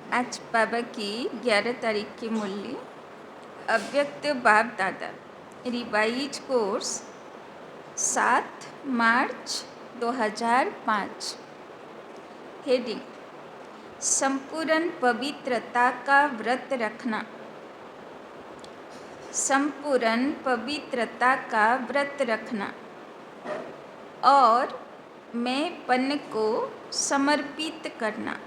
आज बाबा की 11 तारीख की मुरली अव्यक्त बाप दादा रिवाइज कोर्स 7 मार्च 2005। हेडिंग संपूर्ण पवित्रता का व्रत रखना। संपूर्ण पवित्रता का व्रत रखना और मैंपन को समर्पित करना।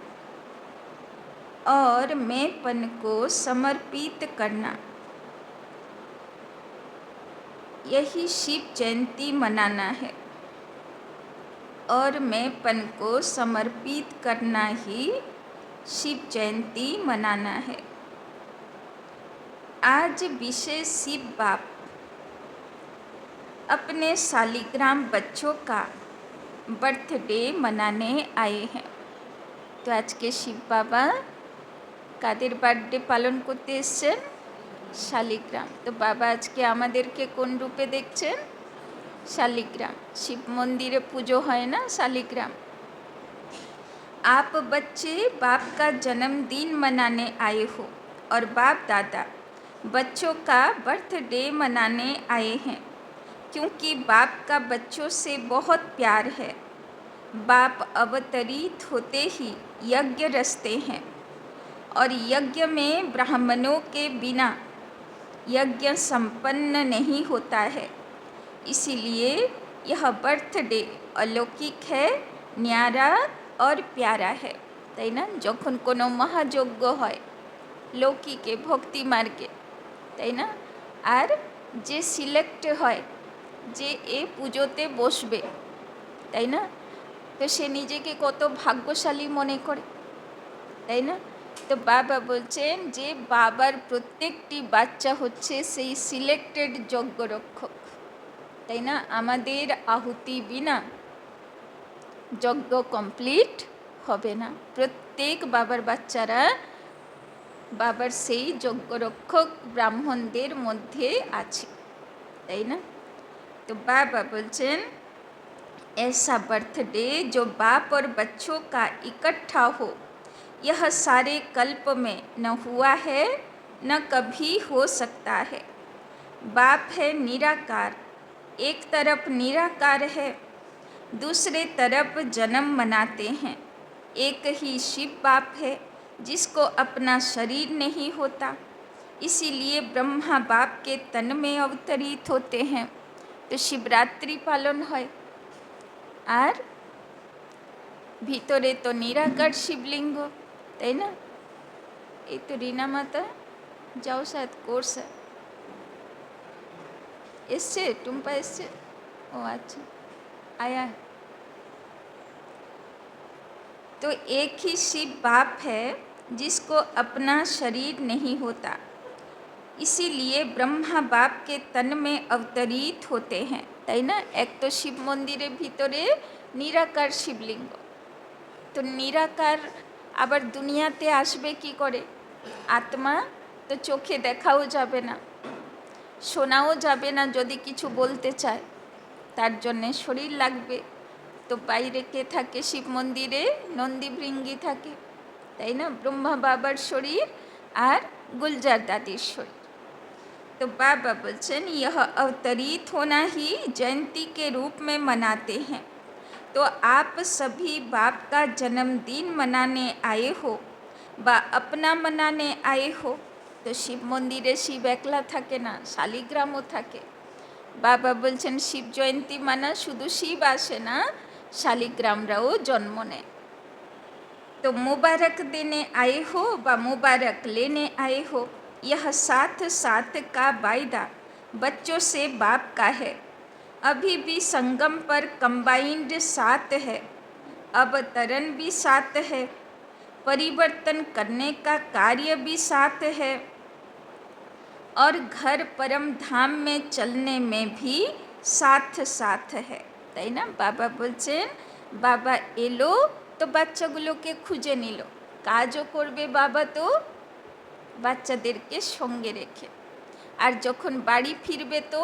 और मैंपन को समर्पित करना, यही शिव जयंती मनाना है। और मैंपन को समर्पित करना ही शिव जयंती मनाना है। आज विशेष शिव बाप अपने शालिग्राम बच्चों का बर्थडे मनाने आए हैं। तो आज के शिव बाबा কাদের বার্থডে পালন করতে এসছেন? শালিগ্রাম। তো বাবা আজকে আমাদেরকে কোন রূপে দেখছেন? শালিগ্রাম। শিব মন্দিরে পুজো হয় না শালিগ্রাম। आप बच्चे बाप का जन्मदिन मनाने आए हो और बाप दादा बच्चों का बर्थडे मनाने आए हैं, क्योंकि बाप का बच्चों से बहुत प्यार है। बाप अवतरित होते ही यज्ञ रचते हैं और यज्ञ में ब्राह्मणों के बिना यज्ञ संपन्न नहीं होता है। इसीलिए यह बर्थडे अलौकिक है, न्यारा और प्यारा है। ताई ना যখন কোনো মহাযজ্ঞ হয় লৌকিকে ভক্তি মার্গে, তাই না, আর যে সিলেক্ট হয় যে এ পুজোতে বসবে, তাই না, তো সে নিজেকে কত ভাগ্যশালী মনে করে, তাই না। তো বাবা বলছেন যে বাবার প্রত্যেকটি বাচ্চা হচ্ছে সেই সিলেক্টেড যজ্ঞরক্ষক, তাই না। আমাদের আহুতি বিনা যজ্ঞ কমপ্লিট হবে না। প্রত্যেক বাবার বাচ্চারা বাবার সেই যজ্ঞরক্ষক ব্রাহ্মণদের মধ্যে আছে, তাই না। তো বাবা বলছেন ऐसा बर्थडे जो बाप और बच्चों का इकट्ठा हो, यह सारे कल्प में न हुआ है न कभी हो सकता है। बाप है निराकार, एक तरफ निराकार है, दूसरे तरफ जन्म मनाते हैं। एक ही शिव बाप है जिसको अपना शरीर नहीं होता, इसीलिए ब्रह्मा बाप के तन में अवतरित होते हैं। तो शिवरात्रि पालन है और ভিতরে তো নিরাকার শিবলিঙ্গ, তাই না। এই তো রিনা মাতা যাও সাথ কোর্স এসছে, টুম্পা এসছে, ও আচ্ছা आया है। तो एक ही शिव बाप है जिसको अपना शरीर नहीं होता, इसीलिए ब्रह्मा बाप के तन में अवतरित होते हैं, তাই না। এক তো শিব মন্দিরের ভিতরে নিরাকার শিবলিঙ্গ, তো নিরাকার আবার দুনিয়াতে আসবে কি করে? আত্মা তো চোখে দেখাও যাবে না, শোনাও যাবে না, যদি কিছু বলতে চায় তার জন্যে শরীর লাগবে। তো বাইরে কে থাকে? শিব মন্দিরে নন্দী ভৃঙ্গি থাকে, তাই না, ব্রহ্মা বাবার শরীর আর গুলজার দাদির শরীর। तो बाबा बच्चन यह अवतरित होना ही जयंती के रूप में मनाते हैं। तो आप सभी बाप का जन्मदिन मनाने आए हो बा अपना मनाने आए हो। तो शिव मंदिरे शिव एकला থাকে না, শালিগ্রামও থাকে। বাবা বলছেন শিব জয়ন্তী মানা শুধু শিব আসে না, শালিগ্রামরাও জন্ম নেয়। तो मुबारक देने आए हो व मुबारक लेने आए हो, यह साथ साथ का वायदा बच्चों से बाप का है। अभी भी संगम पर कंबाइंड साथ है, अवतरण भी साथ है, परिवर्तन करने का कार्य भी साथ है, और घर परम धाम में चलने में भी साथ साथ है, তাই না। বাবা বলছেন বাবা এলো তো বাচ্চাগুলোকে খুঁজে নিল, কাজও করবে বাবা তো বাচ্চাদেরকে সঙ্গে রেখে, আর যখন বাড়ি ফিরবে তো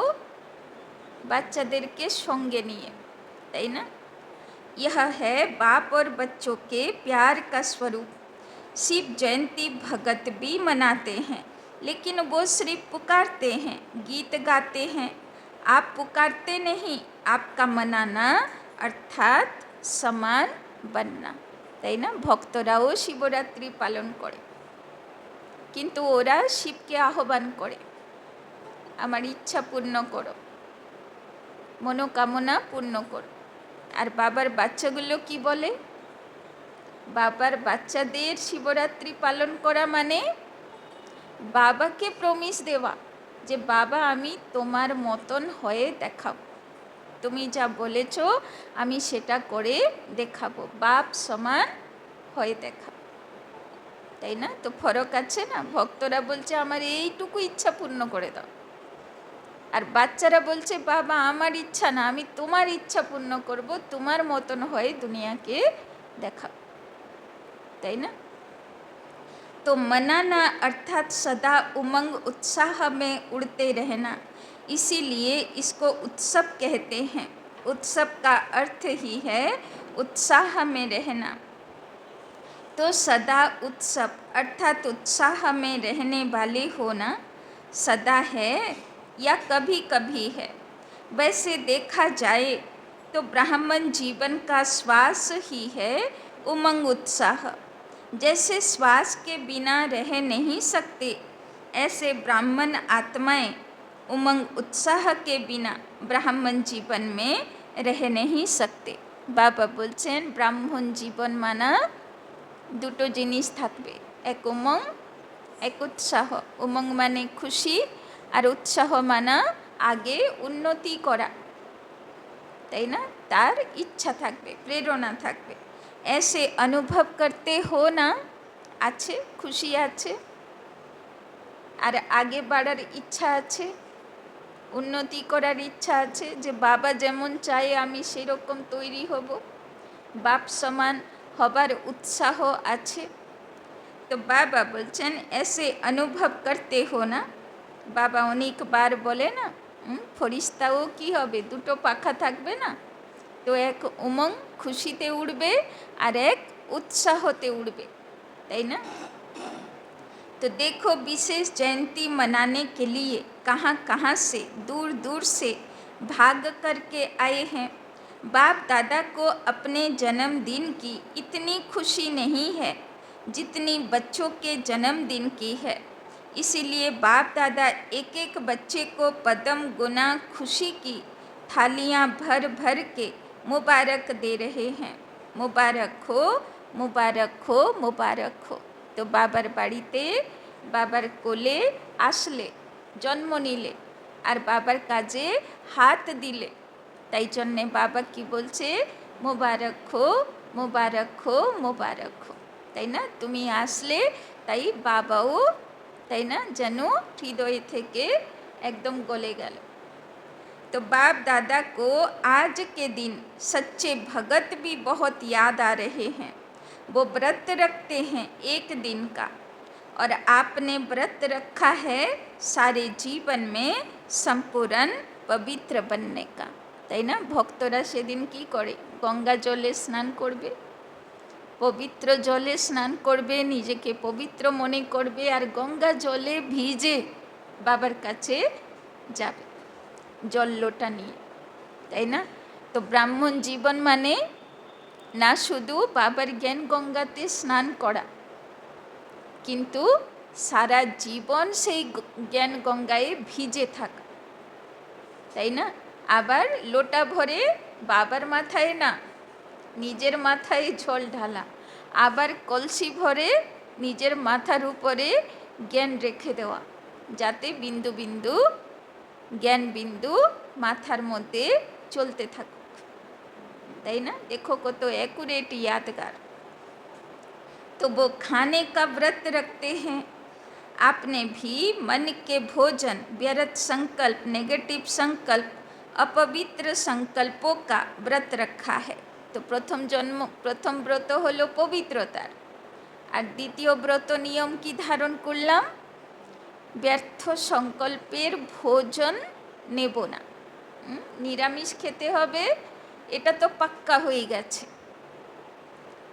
বাচ্চাদেরকে সঙ্গে নিয়ে, তাই না। यह है बाप और बच्चों के प्यार का स्वरूप। शिव जयंती भगत भी मनाते हैं, लेकिन वो सिर्फ पुकारते हैं, गीत गाते हैं। आप पुकारते नहीं, आपका मनाना अर्थात समान बनना, তাই না? ভক্তরাও শিবরাত্রি পালন করে, কিন্তু ওরা শিবকে আহ্বান করে, আমার ইচ্ছা পূর্ণ করো, মনোকামনা পূর্ণ করো। আর বাবার বাচ্চাগুলো কি বলে? বাবার বাচ্চাদের শিবরাত্রি পালন করা মানে বাবাকে প্রমিস দেওয়া যে বাবা আমি তোমার মতন হয়ে দেখাবো, তুমি যা বলেছ আমি সেটা করে দেখাবো, বাপ সমান হয়ে দেখাবো, তাই না? তো ফরক আছে না? ভক্তরা বলছে আমার এইটুকু ইচ্ছা পূর্ণ করে দাও, আর বাচ্চারা বলছে বাবা আমার ইচ্ছা না, আমি তোমার ইচ্ছা পূর্ণ করব, তোমার মতন হয়ে দুনিয়াকে দেখাবো, তাই না? तो मनाना अर्थात सदा उमंग उत्साह में उड़ते रहना, इसीलिए इसको उत्सव कहते हैं। उत्सव का अर्थ ही है उत्साह में रहना। तो सदा उत्सव अर्थात उत्साह में रहने वाले होना सदा है या कभी कभी है। वैसे देखा जाए तो ब्राह्मण जीवन का श्वास ही है उमंग उत्साह। जैसे श्वास के बिना रह नहीं सकते, ऐसे ब्राह्मण आत्माएं उमंग उत्साह के बिना ब्राह्मण जीवन में रह नहीं सकते। बाबा बोलছেন ব্রাহ্মণ জীবন মানা দুটো জিনিস থাকবে, এক উমং, এক উৎসাহ। উমং মানে খুশি, আর উৎসাহ মানা আগে উন্নতি করা, তাই না? তার ইচ্ছা থাকবে, প্রেরণা থাকবে। ऐसे अनुभव करते हो ना, আছে, খুশি আছে, আর আগে বাড়ার ইচ্ছা আছে, উন্নতি করার ইচ্ছা আছে, যে বাবা যেমন চায় আমি সেরকম তৈরি হব, বাপ সমান হবার উৎসাহ আছে। তো বাবা বলছেন ऐसे अनुभव करते हो ना। বাবা অনেকবার বলে না, ফরিস্তাও কি হবে, দুটো পাখা থাকবে না? तो एक उमंग खुशीते उड़बे और एक उत्साहते उड़बे, ताई ना? तो देखो विशेष जयंती मनाने के लिए कहाँ कहाँ से दूर दूर से भाग करके आए हैं। बाप दादा को अपने जन्मदिन की इतनी खुशी नहीं है जितनी बच्चों के जन्मदिन की है। इसीलिए बाप दादा एक एक बच्चे को पदम गुना खुशी की थालियाँ भर भर के मुबारक दे रहे हैं। मुबारक हो, मुबारक हो, मुबारक हो। तो बाबार बाड़ीते बाबार कोले आसले, जन्म निले और बाबार काजे हाथ दिले, ताई जन्ने बाबा की बोलছে मुबारक हो, मुबारक हो, मुबारक हो, ताई ना? तुमी आसले ताई बाबाओ, ताई ना, যেন হৃদয় থেকে একদম গলে গেল। तो बाप दादा को आज के दिन सच्चे भगत भी बहुत याद आ रहे हैं। वो व्रत रखते हैं एक दिन का, और आपने व्रत रखा है सारे जीवन में संपूर्ण पवित्र बनने का, তাই না? ভক্তরা সেদিন কি করে? গঙ্গা জলে স্নান করবে, পবিত্র জলে স্নান করবে, নিজেকে পবিত্র মনে করবে, আর গঙ্গা জলে ভিজে বাবার কাছে যাবে জল লোটা নিয়ে, তাই না? তো ব্রাহ্মণ জীবন মানে না শুধু বাবার জ্ঞান গঙ্গাতে স্নান করা, কিন্তু সারা জীবন সেই জ্ঞান গঙ্গায় ভিজে থাকা, তাই না? আবার লোটা ভরে বাবার মাথায় না, নিজের মাথায় জল ঢালা, আবার কলসি ভরে নিজের মাথার উপরে জ্ঞান রেখে দেওয়া, যাতে বিন্দু বিন্দু জ্ঞান বিন্দু মাথার মধ্যে চলতে থাকুক, তাই না? देखो কত एक्यूरेट यादगार। तो वो खाने का व्रत रखते हैं। आपने भी मन के भोजन, व्यर्थ संकल्प, नेगेटिव संकल्प, अपवित्र संकल्पों का व्रत रखा है। तो प्रथम व्रत हलो पवित्रतार, और द्वितीय व्रत नियम की धारण करलाम, ব্যর্থ সংকল্পের ভোজন নেব না, নিরামিষ খেতে হবে, এটা তো পাক্কা হয়ে গেছে।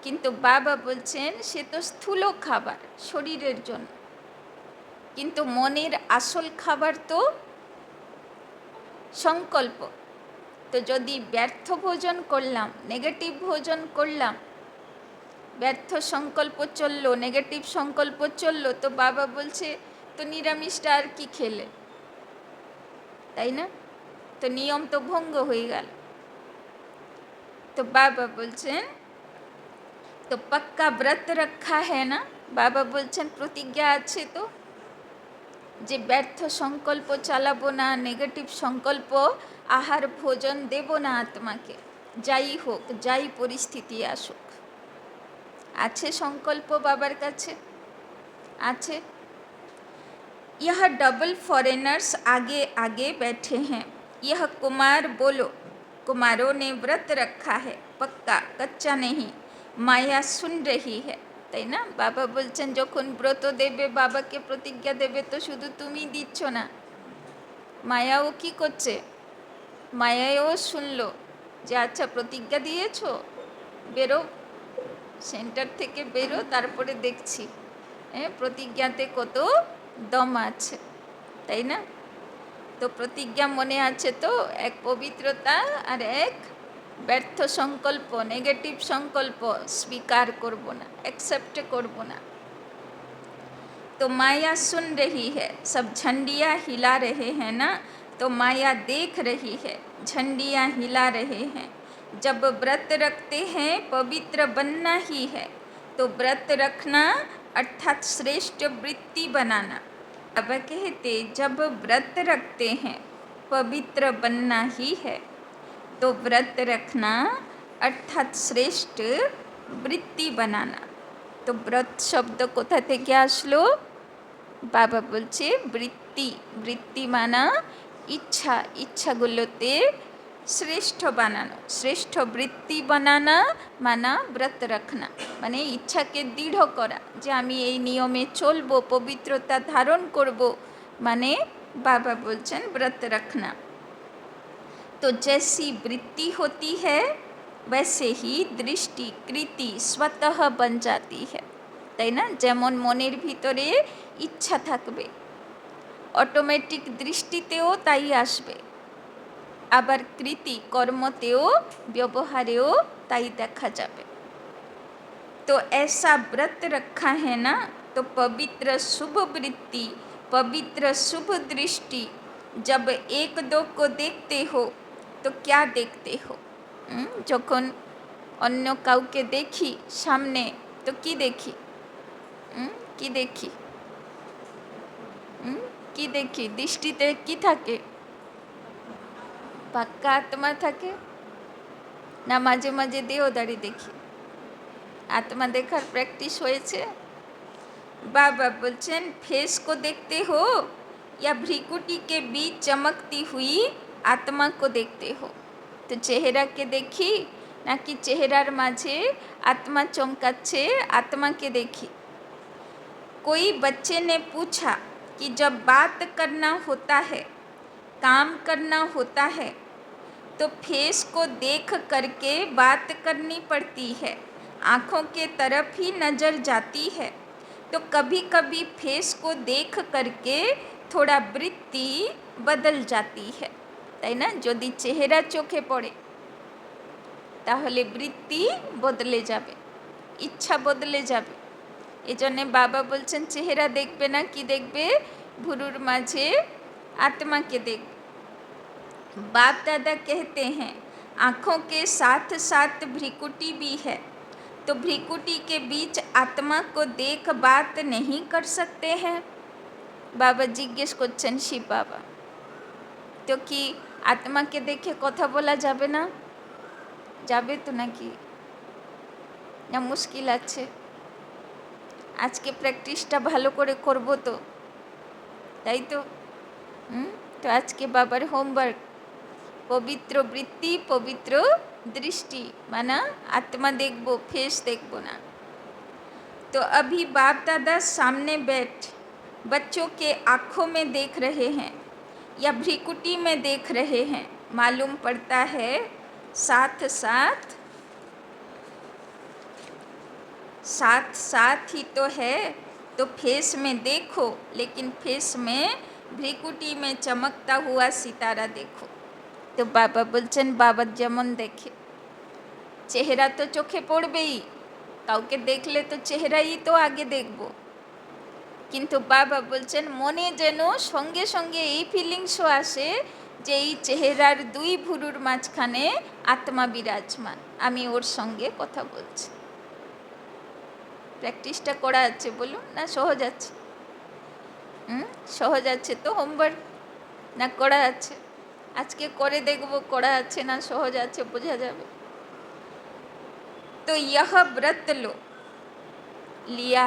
কিন্তু বাবা বলছেন সে তো স্থূল খাবার শরীরের জন্য, কিন্তু মনের আসল খাবার তো সংকল্প। তো যদি ব্যর্থ ভোজন করলাম, নেগেটিভ ভোজন করলাম, ব্যর্থ সংকল্প চললো, নেগেটিভ সংকল্প চললো, তো বাবা বলছে তো নিরামিষটা আর কি খেলে, তাই না? তো নিয়ম তো ভঙ্গ হয়ে গেল। তো বাবা বলছেন তো পাক্কা ব্রত রক্ষা হ্যাঁ না, বাবা বলছেন প্রতিজ্ঞা আছে তো যে ব্যর্থ সংকল্প চালাবো না, নেগেটিভ সংকল্প আহার ভোজন দেব না আত্মাকে, যাই হোক, যাই পরিস্থিতি আসুক। আছে সংকল্প বাবার কাছে আছে। यह डबल फॉरेनर्स आगे आगे बैठे हैं, यह कुमार बोलो, कुमारों ने व्रत रखा है पक्का, कच्चा नहीं, माया सुन रही है, তাই না? বাবা বলছেন যখন ব্রত দেবে, বাবাকে প্রতিজ্ঞা দেবে, তো শুধু তুমি দিচ্ছ না, মায়াও কি করছে, মায়াও শুনলো যে আচ্ছা প্রতিজ্ঞা দিয়েছো, বেরো সেন্টার থেকে, বেরো, তারপরে দেখছি প্রতিজ্ঞাতে কত দম আছে, তাই না? তো প্রতিজ্ঞা মনে আছে তো, এক পবিত্রতা আর এক ব্যর্থ সংকল্প, নেগেটিভ সংকল্প স্বীকার করব না, एक्सेप्ट করব না। तो माया सुन रही है, सब झंडियाँ हिला रहे हैं ना, तो माया देख रही है, झंडियाँ हिला रहे हैं। जब व्रत रखते हैं पवित्र बनना ही है, तो व्रत रखना अर्थात श्रेष्ठ वृत्ति बनाना। अब कहते जब व्रत रखते हैं पवित्र बनना ही है, तो व्रत रखना अर्थात श्रेष्ठ वृत्ति बनाना। तो व्रत शब्द कोथा থেকে আসলো? বাবা বলছে বৃত্তি, বৃত্তি মানা ইচ্ছা, ইচ্ছাগুলোতে শ্রেষ্ঠ বানানো, শ্রেষ্ঠ বৃত্তি বানানা মানা ব্রত রাখনা, মানে ইচ্ছাকে দৃঢ় করা যে আমি এই নিয়মে চলবো, পবিত্রতা ধারণ করব, মানে বাবা বলছেন ব্রত রাখনা। तो जैसी वृत्ति होती है वैसे ही दृष्टि कृति स्वतः बन जाती है, তাই না? যেমন মনের ভিতরে ইচ্ছা থাকবে, অটোমেটিক দৃষ্টিতেও তাই আসবে, আবার কৃতি কর্মতেও ব্যবহারেও তাই দেখা যাবে। तो ऐसा व्रत रखा है ना, तो पवित्र शुभ वृत्ति, पवित्र शुभ दृष्टि, जब एक दो को देखते हो तो क्या देखते हो? যখন অন্য কাউকে দেখি সামনে, তো কি দেখি, কি দেখি, কি দেখি, দৃষ্টিতে কি থাকে? পাক্কা আত্মা থাকে না মাঝে মাঝে দেহদারি দেখি? आत्मा देखार प्रैक्टिस হয়েছে? बाबा बोलছেন फेस को देखते हो या भ्रिकुटी के बीच चमकती हुई आत्मा को देखते हो? तो चेहरा के देखी ना कि चेहरार माझे आत्मा चमकाচ্ছে, आत्मा के देखी? कोई बच्चे ने पूछा कि जब बात करना होता है, काम करना होता है, तो फेस को देख करके बात करनी पड़ती है, आँखों के तरफ ही नज़र जाती है, तो कभी कभी फेस को देख करके थोड़ा वृत्ति बदल जाती है, তাই না? যদি চেহারা চোখে পড়ে তাহলে বৃত্তি বদলে যাবে, ইচ্ছা বদলে যাবে। এজন্যে বাবা বলছেন চেহারা দেখবে না, কি দেখবে? ভুরুর মাঝে आत्मा के देखবে। बाप दादा कहते हैं आँखों के साथ साथ भ्रिकुटी भी है, तो भ्रिकुटी के बीच आत्मा को देख बात नहीं कर सकते हैं? बाबा जिज्ञेस করছেন শিব বাবা, তো কি আত্মাকে দেখে কথা বলা যাবে না? যাবে তো নাকি? না মুশকিল আছে? আজকে প্র্যাকটিসটা ভালো করে করব তো, তাই তো? তো আজকে বাবার হোমওয়ার্ক पवित्र वृत्ति पवित्र दृष्टि, माना आत्मा देखबो, फेस देखबो ना। तो अभी बाप दादा सामने बैठ बच्चों के आँखों में देख रहे हैं या भ्रिकुटी में देख रहे हैं, मालूम पड़ता है साथ साथ साथ साथ ही तो है, तो फेस में देखो, लेकिन फेस में भ्रिकुटी में चमकता हुआ सितारा देखो। तो बाबा बोलছেন বাবা যেমন দেখে, চেহারা তো চোখে পড়বেই, কাউকে দেখলে তো চেহারাই তো আগে দেখব, কিন্তু বাবা বলছেন মনে যেন সঙ্গে সঙ্গে এই ফিলিংসও আসে যে এই চেহারার দুই ভুরুর মাঝখানে আত্মা বিরাজমান, আমি ওর সঙ্গে কথা বলছি। প্র্যাকটিসটা করা আছে বলুন, না সহজ আছে? সহজ আছে তো হোমওয়ার্ক, না করা আছে? আজকে করে দেখব করা আছে না সহজ আছে, বোঝা যাবে। तो यह व्रत लो, लिया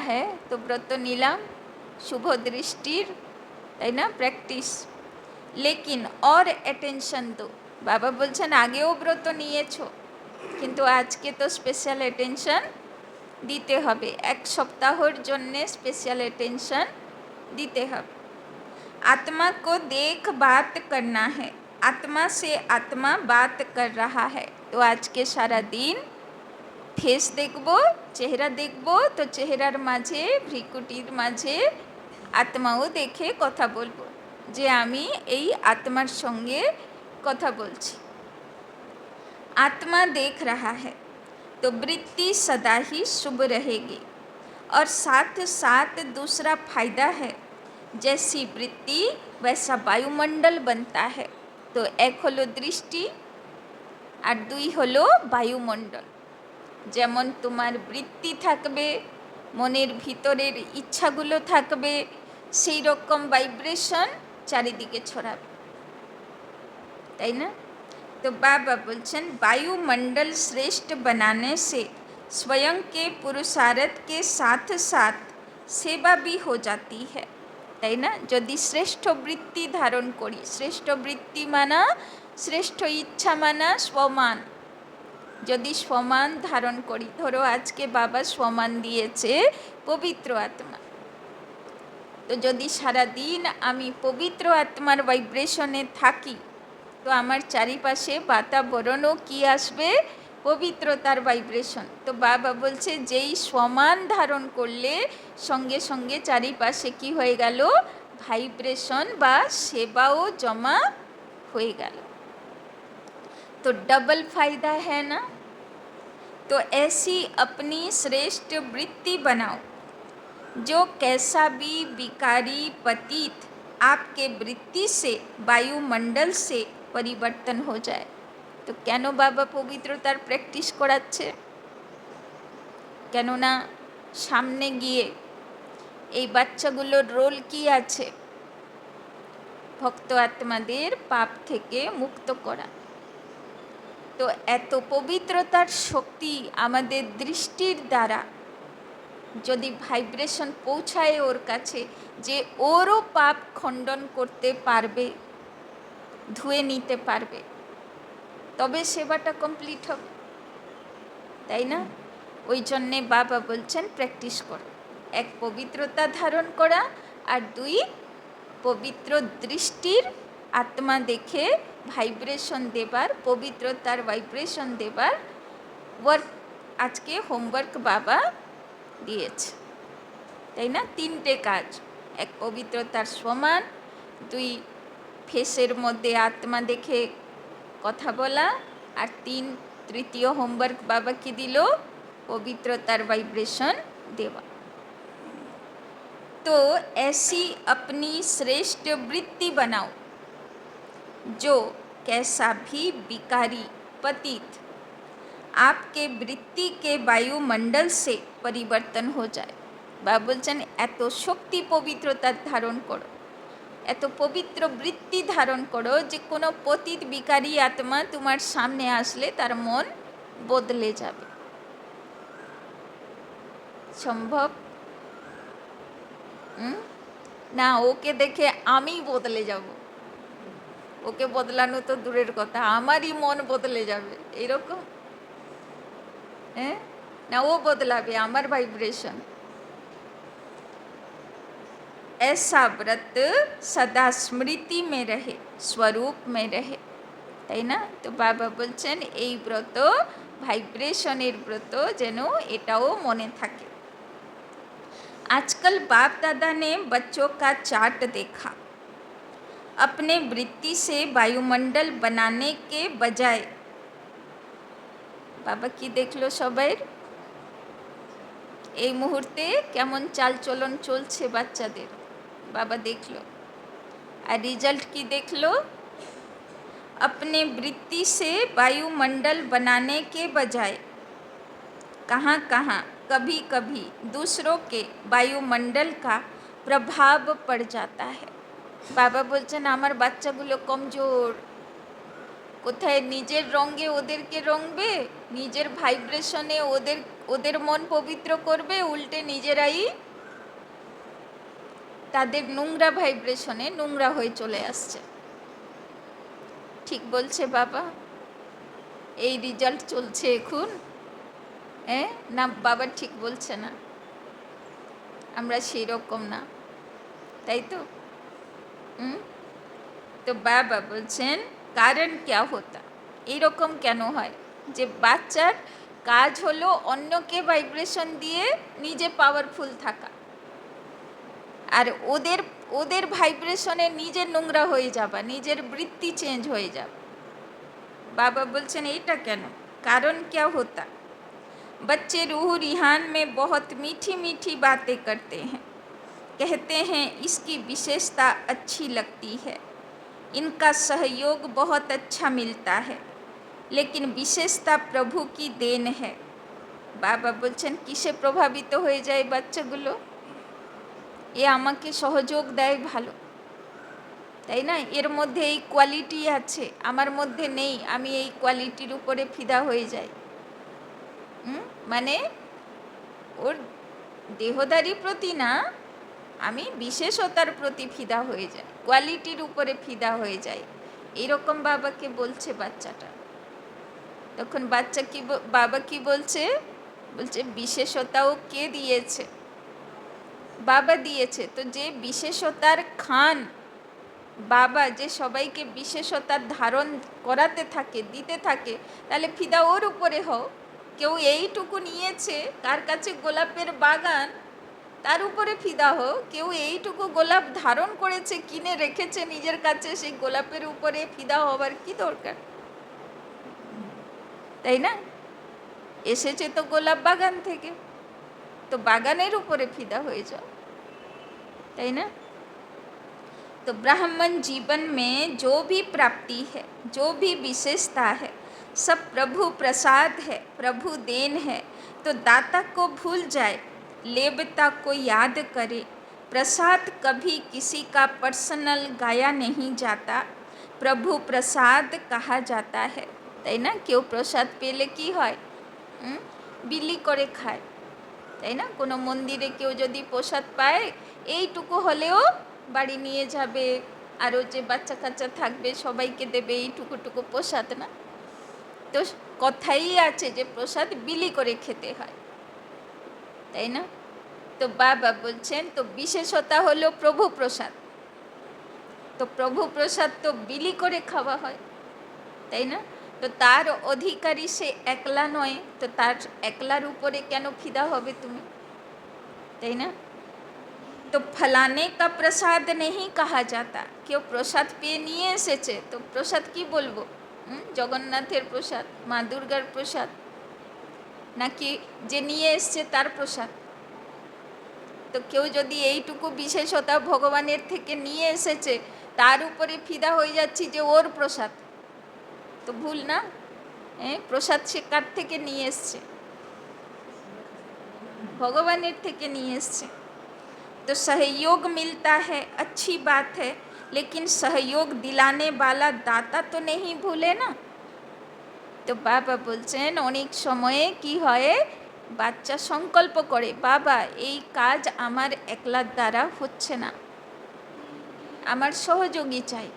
है तो व्रत নিলাম, শুভ দৃষ্টির, তাই না, প্র্যাকটিস। লেকিন और অ্যাটেনশন দো, বাবা বলছেন আগেও ব্রত নিয়েছো, কিন্তু আজকে তো স্পেশাল অ্যাটেনশন দিতে হবে, এক সপ্তাহের জন্যে স্পেশাল অ্যাটেনশন দিতে হবে। आत्मा को देख बात करना है, आत्मा से आत्मा बात कर रहा है। तो आज के सारा दिन फेस देखबो, চেহারা দেখবো, তো চেহারার মাঝে ভ্রিকুটির মাঝে আত্মাও দেখে কথা বলবো যে আমি এই আত্মার সঙ্গে কথা বলছি। आत्मा देख रहा है तो वृत्ति सदा ही शुभ रहेगी, और साथ साथ दूसरा फायदा है, जैसी वृत्ति वैसा वायुमंडल बनता है। तो एक हलो दृष्टि और दुई हलो वायुमंडल। যেমন তোমার বৃত্তি থাকবে, মনের ভিতরের ইচ্ছাগুলো থাকবে, সেই রকম ভাইব্রেশন চারিদিকে ছড়াবে, তাই না? तो बाबा बोलছেন वायुमंडल श्रेष्ठ बनाने से स्वयं के पुरुषार्थ के साथ साथ सेवा भी हो जाती है, তাই না? যদি শ্রেষ্ঠ বৃত্তি ধারণ করি, শ্রেষ্ঠ বৃত্তি মানা, শ্রেষ্ঠ ইচ্ছা মানা স্বমান, যদি স্বমান ধারণ করি, ধরো আজকে বাবা স্বমান দিয়েছে পবিত্র আত্মা, তো যদি সারা দিন আমি পবিত্র আত্মার ভাইব্রেশনে থাকি, তো আমার চারিপাশে বাতাবরণও কি আসবে? পবিত্রতার ভাইব্রেশন। তো বাবা বলছে যেই সমান ধারণ করলে সঙ্গে সঙ্গে চারিপাশে কি হয়ে গেল? ভাইব্রেশন বা সেবাও জমা হয়ে গেল। तो डबल फायदा है ना। तो ऐसी अपनी श्रेष्ठ वृत्ति बनाओ, जो कैसा भी विकारी पतित आपके वृत्ति से वायुमंडल से পরিবর্তন हो जाए। তো কেন বাবা পবিত্রতার প্র্যাকটিস করাচ্ছে? কেননা সামনে গিয়ে এই বাচ্চাগুলোর রোল কি আছে? ভক্ত আত্মাদের পাপ থেকে মুক্ত করা। তো এত পবিত্রতার শক্তি আমাদের দৃষ্টির দ্বারা যদি ভাইব্রেশন পৌঁছায় ওর কাছে, যে ওরও পাপ খণ্ডন করতে পারবে, ধুয়ে নিতে পারবে, তবে সেবাটা কমপ্লিট হবে, তাই না? ওই জন্যে বাবা বলছেন প্র্যাকটিস করো, এক পবিত্রতা ধারণ করা, আর দুই পবিত্র দৃষ্টির আত্মা দেখে ভাইব্রেশন দেবার, পবিত্রতার ভাইব্রেশন দেবার ওয়ার্ক আজকে হোমওয়ার্ক বাবা দিয়েছে, তাই না? তিনটে কাজ, এক পবিত্রতার সমান, দুই ফেসের মধ্যে আত্মা দেখে কথা বলা, আর তিন তৃতীয় হোমওয়ার্ক বাবা কি দিল? পবিত্রতার ভাইব্রেশন দেওয়া। तो ऐसी अपनी श्रेष्ठ वृत्ति बनाओ, जो कैसा भी विकारी पतित आपके वृत्ति के वायुमंडल से परिवर्तन हो जाए। बाबा বলছেন এত শক্তি পবিত্রতা ধারণ করো, এত পবিত্র বৃত্তি ধারণ করো যে কোনো পতিত বিকারী আত্মা তোমার সামনে আসলে তার মন বদলে যাবে। সম্ভব না? ওকে দেখে আমি বদলে যাব, ওকে বদলানো তো দূরের কথা, আমারই মন বদলে যাবে, এরকম? হ্যাঁ না, ও বদলাবে আমার ভাইব্রেশন। ऐसा व्रत सदा स्मृति में रहे, स्वरूप में रहे, তাই না? তো বাবা বলছেন এই ব্রত ভাইব্রেশনের ব্রত, যেন এটাও মনে থাকে। आजकल बाप दादा ने बच्चों का चार्ट देखा। अपने वृत्ति से वायुमंडल बनाने के बजाय, बाबा की देख लो सबाई এই মুহূর্তে কেমন চালচলন চলছে বাচ্চাদের, বাবা দেখলো। আর রিজল্ট কি দেখলো? अपने वृत्ति से वायुमंडल बनाने के बजाय कहाँ कहाँ कभी कभी दूसरों के वायुमंडल का प्रभाव पड़ जाता है। बाबा बोलছেন আমার বাচ্চাগুলো কমজোর, কোথায় নিজের রঙে ওদেরকে রঙবে, নিজের ভাইব্রেশনে ওদের মন পবিত্র করবে, উল্টে নিজেরাই তাদের নোংরা ভাইব্রেশনে নোংরা হয়ে চলে আসছে। ঠিক বলছে বাবা? এই রেজাল্ট চলছে এখন, না বাবা ঠিক বলছে না? আমরা সেই রকম না, তাই তো? তো বাবা বলছেন কারণ क्या होता, এইরকম কেন হয় যে বাচ্চার কাজ হলো অন্যকে ভাইব্রেশন দিয়ে নিজে পাওয়ারফুল থাকা, আর ওদের ভাইব্রেশনে নিজের নোংরা হয়ে যাবা, নিজের বৃত্তি চেঞ্জ হয়ে যাবে। बाबा बोलছেন এইটা কেন? कारण क्या होता, बच्चे रूह रिहान में बहुत मीठी मीठी बातें करते हैं, कहते हैं इसकी विशेषता अच्छी लगती है, इनका सहयोग बहुत अच्छा मिलता है, लेकिन विशेषता प्रभु की देन है। बाबा बोलছেন কিসে প্রভাবিত হয়ে যায় বাচ্চাগুলো? এ আমাকে সহযোগ দেয় ভালো, তাই না? এর মধ্যে এই কোয়ালিটি আছে, আমার মধ্যে নেই, আমি এই কোয়ালিটির উপরে ফিদা হয়ে যাই। মানে ওর দেহদারি প্রতি না, আমি বিশেষতার প্রতি ফিদা হয়ে যাই, কোয়ালিটির উপরে ফিদা হয়ে যাই, এরকম বাবাকে বলছে বাচ্চাটা। তখন বাচ্চা কি বাবা কি বলছে? বলছে বিশেষতাও কে দিয়েছে? বাবা দিয়েছে। তো যে বিশেষতার খান বাবা, যে সবাইকে বিশেষতার ধারণ করাতে থাকে, দিতে থাকে, তাহলে ফিদা ওর উপরে হও। কেউ এইটুকু নিয়েছে, কার কাছে গোলাপের বাগান, তার উপরে ফিদা হও। কেউ এইটুকু গোলাপ ধারণ করেছে, কিনে রেখেছে নিজের কাছে, সেই গোলাপের উপরে ফিদা হবার কি দরকার, তাই না? এসেছে তো গোলাপ বাগান থেকে, তো বাগানের উপরে ফিদা হয়ে যাও, তাই না? तो ब्राह्मण जीवन में जो भी प्राप्ति है, जो भी विशेषता है, सब प्रभु प्रसाद है, प्रभु देन है। तो दाता को भूल जाए, लेबता को याद करे। प्रसाद कभी किसी का पर्सनल गाया नहीं जाता, प्रभु प्रसाद कहा जाता है, তাই না? কেউ প্রসাদ পেলে কি হয়? বিলি করে খায়, তাই না? কোনো মন্দিরে কেউ যদি প্রসাদ পায়, এইটুকু হলেও বাড়ি নিয়ে যাবে, আরও যে বাচ্চা কাচ্চা থাকবে সবাইকে দেবে, এইটুকুটুকু প্রসাদ না? তো কথাই আছে যে প্রসাদ বিলি করে খেতে হয়, তাই না? তো বাবা বলছেন তো বিশেষতা হলো প্রভু প্রসাদ, তো প্রভু প্রসাদ তো বিলি করে খাওয়া হয়, তাই না? তো তার অধিকারী সে একলা নয়, তো তার একলার উপরে কেন ফিদা হবে তুমি, তাই না? তো ফলানে কা প্রসাদ নেই কাহা যাতা, কেউ প্রসাদ পেয়ে নিয়ে এসেছে, তো প্রসাদ কি বলবো? জগন্নাথের প্রসাদ, মা দুর্গার প্রসাদ, নাকি যে নিয়ে এসছে তার প্রসাদ? তো কেউ যদি এইটুকু বিশেষতা ভগবানের থেকে নিয়ে এসেছে, তার উপরে ফিদা হয়ে যাচ্ছি যে ওর প্রসাদ, তো ভুল না? প্রসাদ সে কার থেকে নিয়ে এসছে? ভগবানের থেকে নিয়ে এসছে। तो सहयोग मिलता है, अच्छी बात है, लेकिन सहयोग दिलाने वाला दाता तो नहीं भूले ना। तो बाबा বলছেন অনেক সময়ে কি হয়, বাচ্চা সংকল্প করে, বাবা এই কাজ আমার একলার দ্বারা হচ্ছে না, আমার সহযোগী চাই।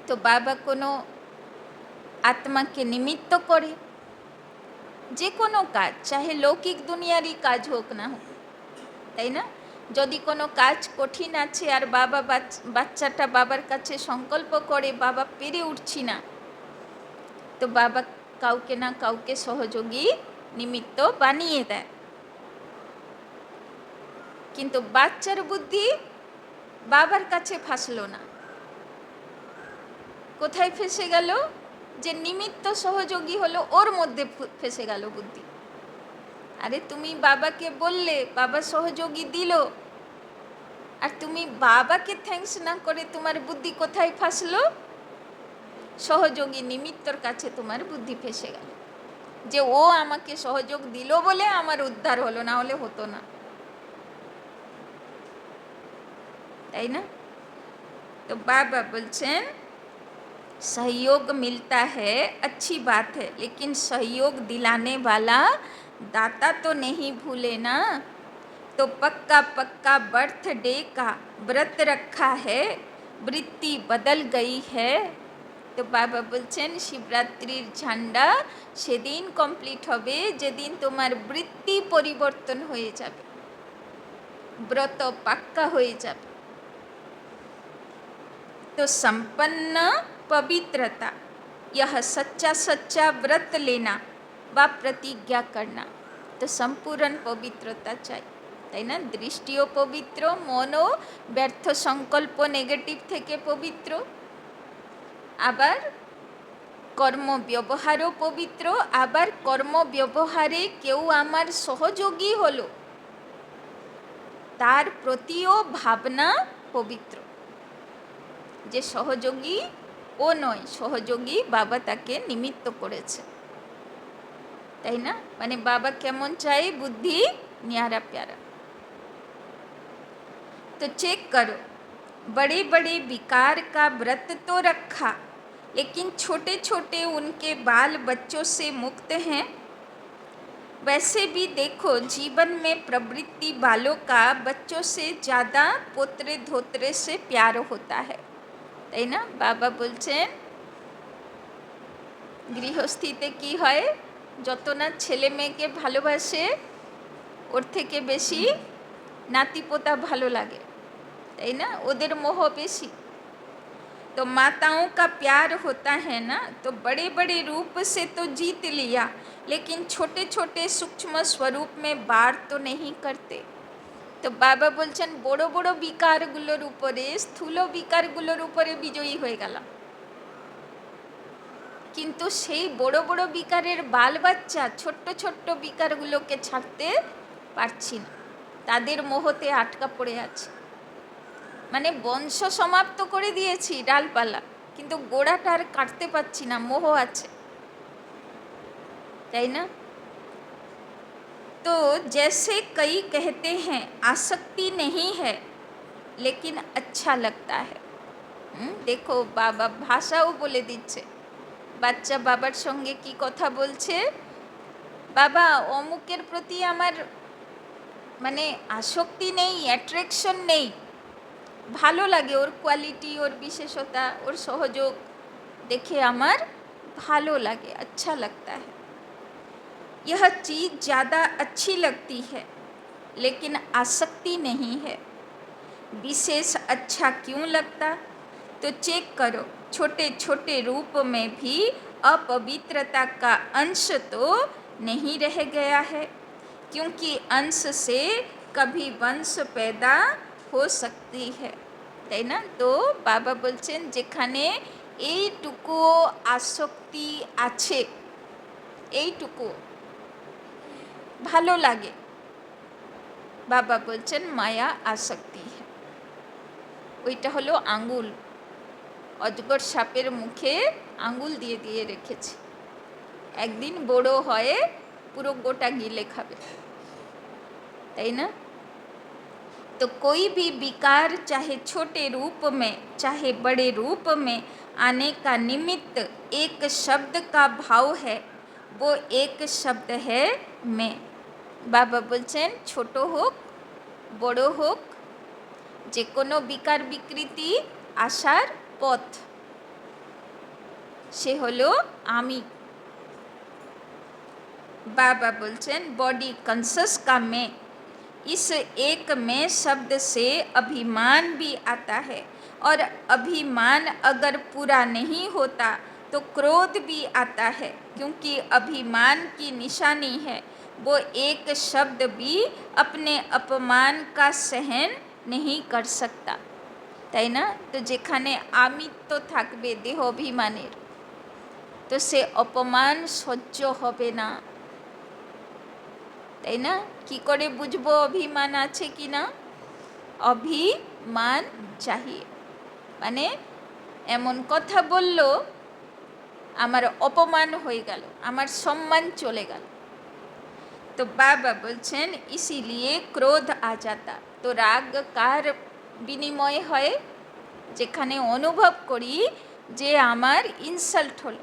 তো বাবা কোনো আত্মাকে নিমিত্ত করে, যে কোনো কাজ, চাহে লৌকিক দুনিয়ারই কাজ হোক না হোক, তাই না? যদি কোনো কাজ কঠিন আছে আর বাবা বাচ্চাটা বাবার কাছে সংকল্প করে, বাবা পেরে উঠছি না, তো বাবা কাউকে না কাউকে সহযোগী নিমিত্ত বানিয়ে দেয়। কিন্তু বাচ্চার বুদ্ধি বাবার কাছে ফাঁসলো না। কোথায় ফেসে গেল? যে নিমিত্ত সহযোগী হলো ওর মধ্যে ফেসে গেল বুদ্ধি। আরে তুমি বাবাকে বললে, বাবা সহযোগী দিল, আর তুমি বাবাকে থ্যাঙ্কস না করে তোমার বুদ্ধি কোথায় ফাঁসলো? সহযোগী নিমিত্তর কাছে তোমার বুদ্ধি ফেসে গেল, যে ও আমাকে সহযোগ দিল বলে আমার উদ্ধার হলো, না হলে হতো না, তাই না? তো বাবা বলছেন सहयोग मिलता है अच्छी बात है, लेकिन सहयोग दिलाने वाला दाता तो नहीं भूले ना। तो पक्का पक्का बर्थडे का व्रत रखा है, वृत्ति बदल गई है। तो बाबा बोलছেন শিবরাত্রির ঝান্ডা সেদিন কমপ্লিট হবে যেদিন তোমার বৃত্তি পরিবর্তন হয়ে যাবে, ব্রত পাক্কা হয়ে যাবে। तो संपन्न पवित्रता, यह सच्चा सच्चा व्रत लेना व प्रतिज्ञा करना। तो संपूर्ण पवित्रता चाहिए, তাই না? দৃষ্টিও পবিত্র, মনও ব্যর্থ সংকল্প নেগেটিভ থেকে পবিত্র, আবার কর্ম ব্যবহারও পবিত্র, আবার কর্ম ব্যবহারে কেউ আমার সহযোগী হলো তার প্রতিও ভাবনা পবিত্র, যে সহযোগী ও নয়, সহযোগী বাবা তাকে নিমিত্ত করেছে, তাই না? মানে বাবা কেমন চাই? বুদ্ধি न्यारा प्यारा। तो चेक करो, बड़े बड़े विकार का व्रत तो रखा, लेकिन छोटे छोटे उनके बाल बच्चों से मुक्त हैं। वैसे भी देखो, जीवन में प्रवृत्ति वालों का बच्चों से ज़्यादा पोतरे धोतरे से प्यार होता है, তাই না? বাবা বলছেন গৃহস্থিতে কি হয়, যত না ছেলে মেয়েকে ভালোবাসে ওর থেকে বেশি নাতিপোতা ভালো লাগে, তাই না? ওদের মোহ বেশি। तो माताओं का प्यार होता है ना, तो बड़े बड़े रूप से तो जीत लिया, लेकिन छोटे छोटे सूक्ष्म स्वरूप में वार तो नहीं करते। তো বাবা বলছেন বড় বড় বিকারগুলোর উপরে, স্থূল বিকারগুলোর উপরে বিজয়ী হয়ে গেলাম, কিন্তু সেই বড় বড় বিকারের বাল বাচ্চা ছোট্ট ছোট্ট বিকারগুলোকে ছাড়তে পারছি না, তাদের মোহতে আটকা পড়ে আছে। মানে বংশ সমাপ্ত করে দিয়েছি ডালপালা, কিন্তু গোড়াটা আর কাটতে পারছি না, মোহ আছে, তাই না? तो जैसे कई कहते हैं आसक्ति नहीं है, लेकिन अच्छा लगता है। देखो बाबा भाषाও বলে দিচ্ছে, বাচ্চা বাবার সঙ্গে কি কথা বলছে, বাবা অমুকের প্রতি আমার মানে আসক্তি নেই, অ্যাট্রাকশন নেই, ভালো লাগে ওর কোয়ালিটি, ওর বিশেষতা, ওর সহযোগ দেখে আমার ভালো লাগে, अच्छा लगता है। यह चीज़ ज़्यादा अच्छी लगती है, लेकिन आसक्ति नहीं है। विशेष अच्छा क्यों लगता? तो चेक करो, छोटे छोटे रूप में भी अपवित्रता का अंश तो नहीं रह गया है, क्योंकि अंश से कभी वंश पैदा हो सकती है, তাই না? তো বাবা বলছেন যেখানে এইটুকু আসক্তি আছে, এইটুকু ভালো লাগে, বাবা বলছেন মায়া আসক্তি, ওইটা হলো আঙ্গুল, অজগর সাপের মুখে আঙ্গুল দিয়ে দিয়ে রেখেছে, একদিন বড় হয়ে পুরো গোটা গিলে খাবে, তাই না? तो कोई भी विकार चाहे छोटे रूप में चाहे बड़े रूप में आने का निमित्त एक शब्द का भाव है, वो एक शब्द है मैं। বাবা বলছেন ছোট হোক বড় হোক, যে কোনো বিকার বিকৃতি আসার পথ সে হলো আমি। बाबा बोलचन बॉडी कॉन्शस का मैं, इस एक मैं शब्द से अभिमान भी आता है, और अभिमान अगर पूरा नहीं होता तो क्रोध भी आता है, क्योंकि अभिमान की निशानी है। वो एक शब्द भी अपने अपमान का सहन नहीं कर सकता, তাই না? তো যেখানে আমিত্ব থাকবে দেহ অভিমানের, তো সে অপমান সহ্য হবে না, তাই না? কি করে বুঝবো অভিমান আছে কি না? অভিমান চাহিয়ে, মানে এমন কথা বলল আমার অপমান হয়ে গেল, আমার সম্মান চলে গেল। তো বাবা বলছেন ইসিলিয়ে ক্রোধ আ যাতা। তো রাগ কার বিনিময় হয়? যেখানে অনুভব করি যে আমার ইনসাল্ট হলো।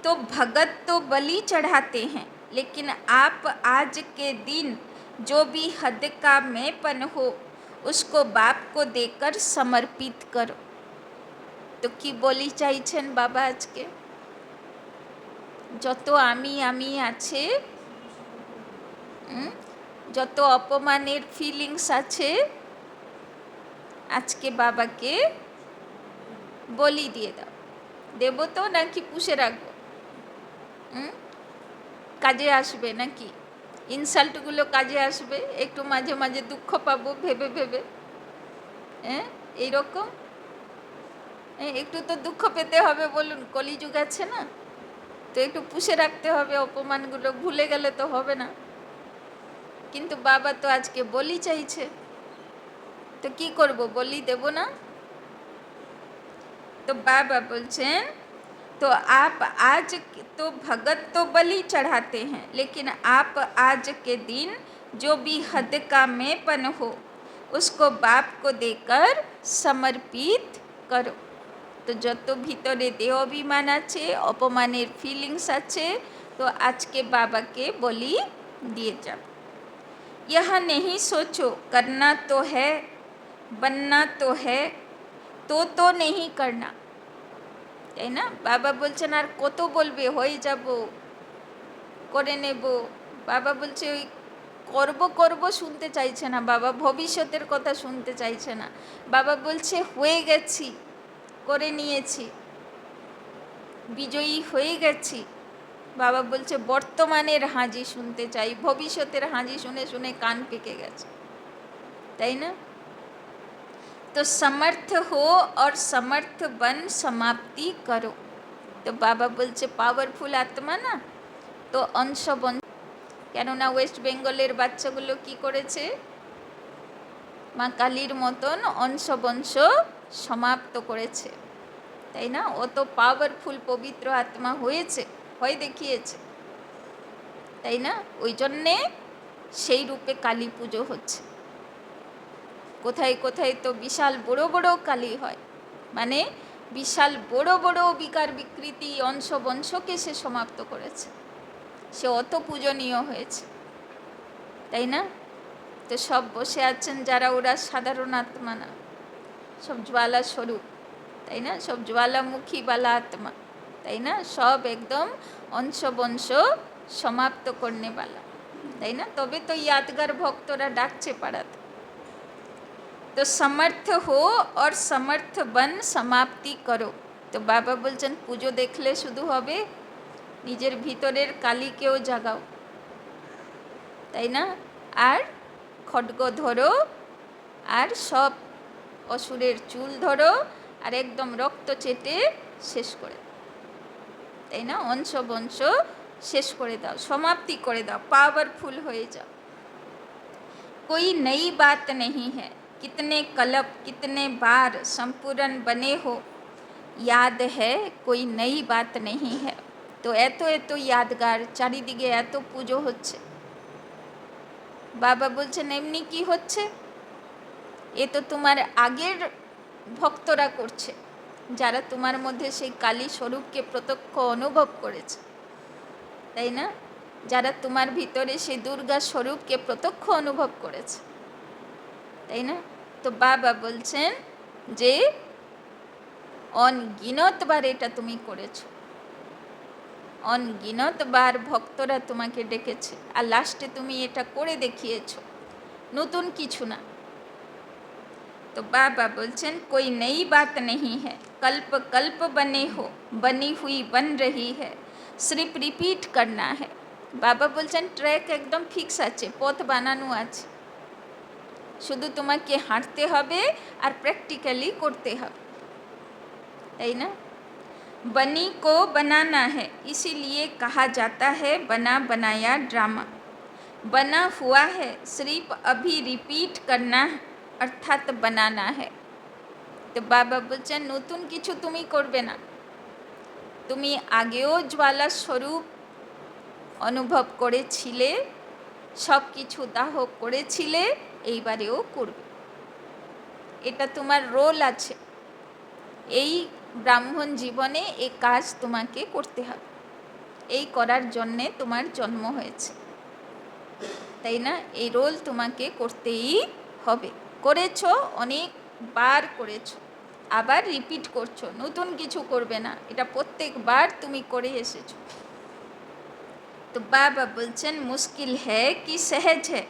তো भगत तो बलि चढ़ाते हैं, लेकिन आप आज के दिन जो भी हद का मैंपन हो उसको बाप को देकर समर्पित करो। तो কি বলি চাইছেন বাবা আজকে? যত আমি আছে, যত অপমানের ফিলিংস আছে, আজকে বাবাকে বলি দিয়ে দাও। দেব তো নাকি পুষে রাখবো? কাজে আসবে নাকি? ইনসাল্টগুলো কাজে আসবে? একটু মাঝে মাঝে দুঃখ পাবো ভেবে ভেবে, এইরকম? একটু তো দুঃখ পেতে হবে, বলুন, কলিযুগ আছে না? তো একটু পুষে রাখতে হবে অপমানগুলো, ভুলে গেলে তো হবে না। কিন্তু বাবা তো আজকে বলি চাইছে, তো কি করব, বলি দেব না? तो बाबा बोलছেন तो आप आज तो भगत तो बलि चढ़ाते हैं, लेकिन आप आज के दिन जो भी हद का मैंपन हो उसको बाप को देकर समर्पित करो। तो যত ভিতরে দেহ অভিমান আছে, অপমানের ফিলিংস আছে, তো আজকে বাবাকে বলি দিয়ে যাও। यह नहीं सोचो करना तो है, बनना तो है, তো নেই করনা, তাই না? বাবা বলছেন আর কত বলবে, হয়ে যাব, করে নেব। বাবা বলছে ওই করব শুনতে চাইছে না বাবা, ভবিষ্যতের কথা শুনতে চাইছে না বাবা। বলছে হয়ে গেছি, করে নিয়েছি, বিজয়ী হয়ে গেছি। বাবা বলছে বর্তমানের হাজি শুনতে চাই, ভবিষ্যতের হাজি শুনে শুনে কান পেকে গেছে, তাই না? तो समर्थ हो और समर्थ बन समाप्ति करो। तो बाबा बोलছে পাওয়ারফুল আত্মা না, তো অংশ বন। কেননা ওয়েস্ট বেঙ্গলের বাচ্চাগুলো কি করেছে? মা কালীর মতন অংশ বংশ সমাপ্ত করেছে, তাই না? ও তো পাওয়ারফুল পবিত্র আত্মা হয়েছে, হয়ে দেখিয়েছে, তাই না? ওই জন্যে সেই রূপে কালী পুজো হচ্ছে। কোথায় কোথায় তো বিশাল বড় বড় কালী হয়, মানে বিশাল বড় বড় বিকার বিকৃতি অংশ বংশকে সে সমাপ্ত করেছে, সে অত পূজনীয় হয়েছে, তাই না? তো সব বসে আছেন যারা, ওরা সাধারণ আত্মা না, সব জ্বালা স্বরূপ, তাই না? সব জ্বালামুখী বালা আত্মা, তাই না? সব একদম অংশ বংশ সমাপ্ত করনে বালা, তাই না? তবে তো यादगार ভক্তরা ডাকছে পাড়াতে। तो समर्थ हो और समर्थ बन समाप्ति करो। तो बाबा বলছেন পুজো দেখলে শুধু হবে? নিজের ভিতরের কালীকেও জাগাও, তাই না? আর খड्ग ধরো, আর সব অসুরের চুল ধরো, আর একদম রক্ত চেটে শেষ করে, তাই না? অংশ বংশ শেষ করে দাও, সমাপ্তি করে দাও, পাওয়ারফুল হয়ে যাও। कोई नई बात नहीं है, कितने कल्प कितने बार संपूर्ण बने हो, याद है कोई नई बात नहीं है। तो এত এত यादगार, চারিদিকে এত পুজো হচ্ছে। বাবা বলছেন এমনি কি হচ্ছে? এ তো তোমার আগের ভক্তরা করছে, যারা তোমার মধ্যে সেই কালী স্বরূপকে প্রত্যক্ষ অনুভব করেছে, তাই না? যারা তোমার ভিতরে সেই দুর্গা স্বরূপকে প্রত্যক্ষ অনুভব করেছে, তাই না? তো বাবা বলছেন যে অনগিনত বার এটা তুমি করেছো, অনগিনত বার ভক্তরা তোমাকে ডেকেছে, আর লাস্টে তুমি এটা করে দেখিয়েছো, নতুন কিছু না। तो बाबा बोलছেন कोई नई बात नहीं है, कल्प कल्प बने हो, बनी हुई बन रही है, सिर्फ रिपीट करना है। बाबा बोलছেন ট্র্যাক একদম ফিক্স আছে, পথ বানানো আছে, শুধু তোমাকে হাঁটতে হবে আর প্র্যাকটিক্যালি করতে হবে, তাই না? बनी को बनाना है, इसीलिए कहा जाता है बना बनाया ड्रामा। बना हुआ है, सिर्फ अभी रिपीट करना अर्थात बनाना है। तो बाबा बोलছেন নতুন কিছু তুমি করবে না, তুমি আগেও জ্বালা স্বরূপ অনুভব করেছিলে, সব কিছু দাহ করেছিলে, এইবারেও করবে, এটা তোমার রোল আছে, এই ব্রাহ্মণ জীবনে এই কাজ তোমাকে করতে হবে, এই করার জন্যে তোমার জন্ম হয়েছে, তাই না? এই রোল তোমাকে করতেই হবে, করেছো, অনেকবার করেছো, আবার রিপিট করছো, নতুন কিছু করবে না, এটা প্রত্যেকবার তুমি করে এসেছো। তো বাবা বলছেন মুশকিল হ্যায় কি সহজ হ্যায়।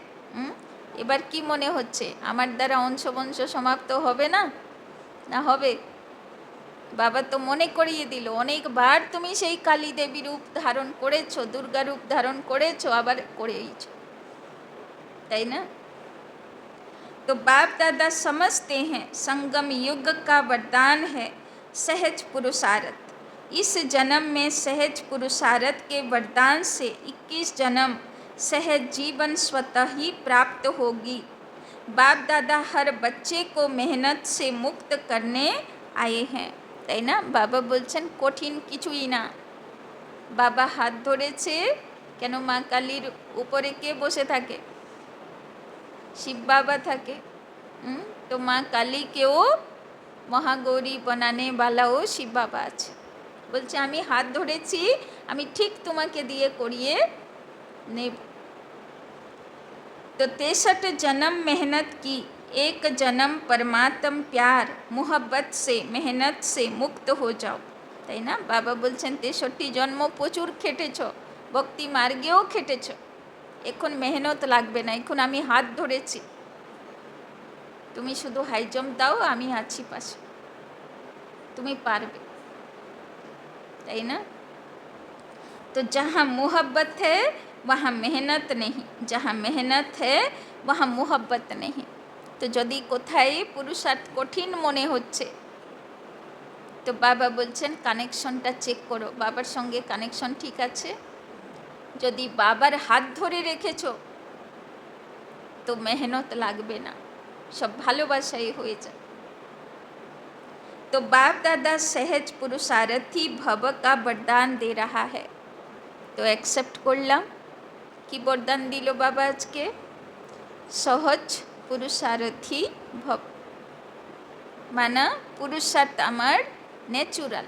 এবার কি মনে হচ্ছে, আমার দ্বারা অংশ বংশ সমাপ্ত হবে না? না হবে। বাবা তো মনে করিয়ে দিল, অনেকবার তুমি সেই কালী দেবী রূপ ধারণ করেছো, দুর্গা রূপ ধারণ করেছো, আবার করেইছো, তাই না? तो बाप दादा समझते हैं संगम युग का वरदान है सहज पुरुषार्थ। इस जन्म में सहज पुरुषार्थ के वरदान से 21 जन्म सहज जीवन स्वतः ही प्राप्त होगी। बाप दादा हर बच्चे को मेहनत से मुक्त करने आए हैं, তাই না? বাবা বলছেন কঠিন কিছুই না। বাবা হাত ধরেছে কেন? মা কালীর উপরে কে বসে থাকে? শিব বাবা থাকে। তো মা কালীকেও মহাগৌরী বানানে বালাও শিব বাবা আছে। বলছে আমি হাত ধরেছি, আমি ঠিক তোমাকে দিয়ে করিয়ে নেব। तो 63 जन्म मेहनत की, एक जन्म परमात्म प्यार मोहब्बत से मेहनत से मुक्त हो जाओ, তাই না? বাবা বলছেন 63 জন্ম প্রচুর খেটেছ, ভক্তি মার্গেও খেটেছ, এখন মেহনত লাগবে না, এখন আমি হাত ধরেছি, তুমি শুধু হাই জাম্প দাও, আমি আছি পাশে, তুমি পারবে, তাই না? तो जहाँ मोहब्बत है वहाँ मेहनत नहीं, जहाँ मेहनत है वहाँ मोहब्बत नहीं। तो যদি কোথায় পুরুষার্থ কঠিন মনে হচ্ছে, তো বাবা বলছেন কানেকশনটা চেক করো, বাবার সঙ্গে কানেকশন ঠিক আছে? যদি বাবার হাত ধরে রেখেছো তো মেহনত লাগবে না, সব ভালোবাসাই হয়ে যায়। तो बाप दादा सहज पुरुषार्थी भव का वरदान दे रहा है। তো অ্যাকসেপ্ট করলাম। কি বরদান দিল বাবা আজকে? সহজ পুরুষার্থী ভব, মানে পুরুষার্থ আমার ন্যাচুরাল,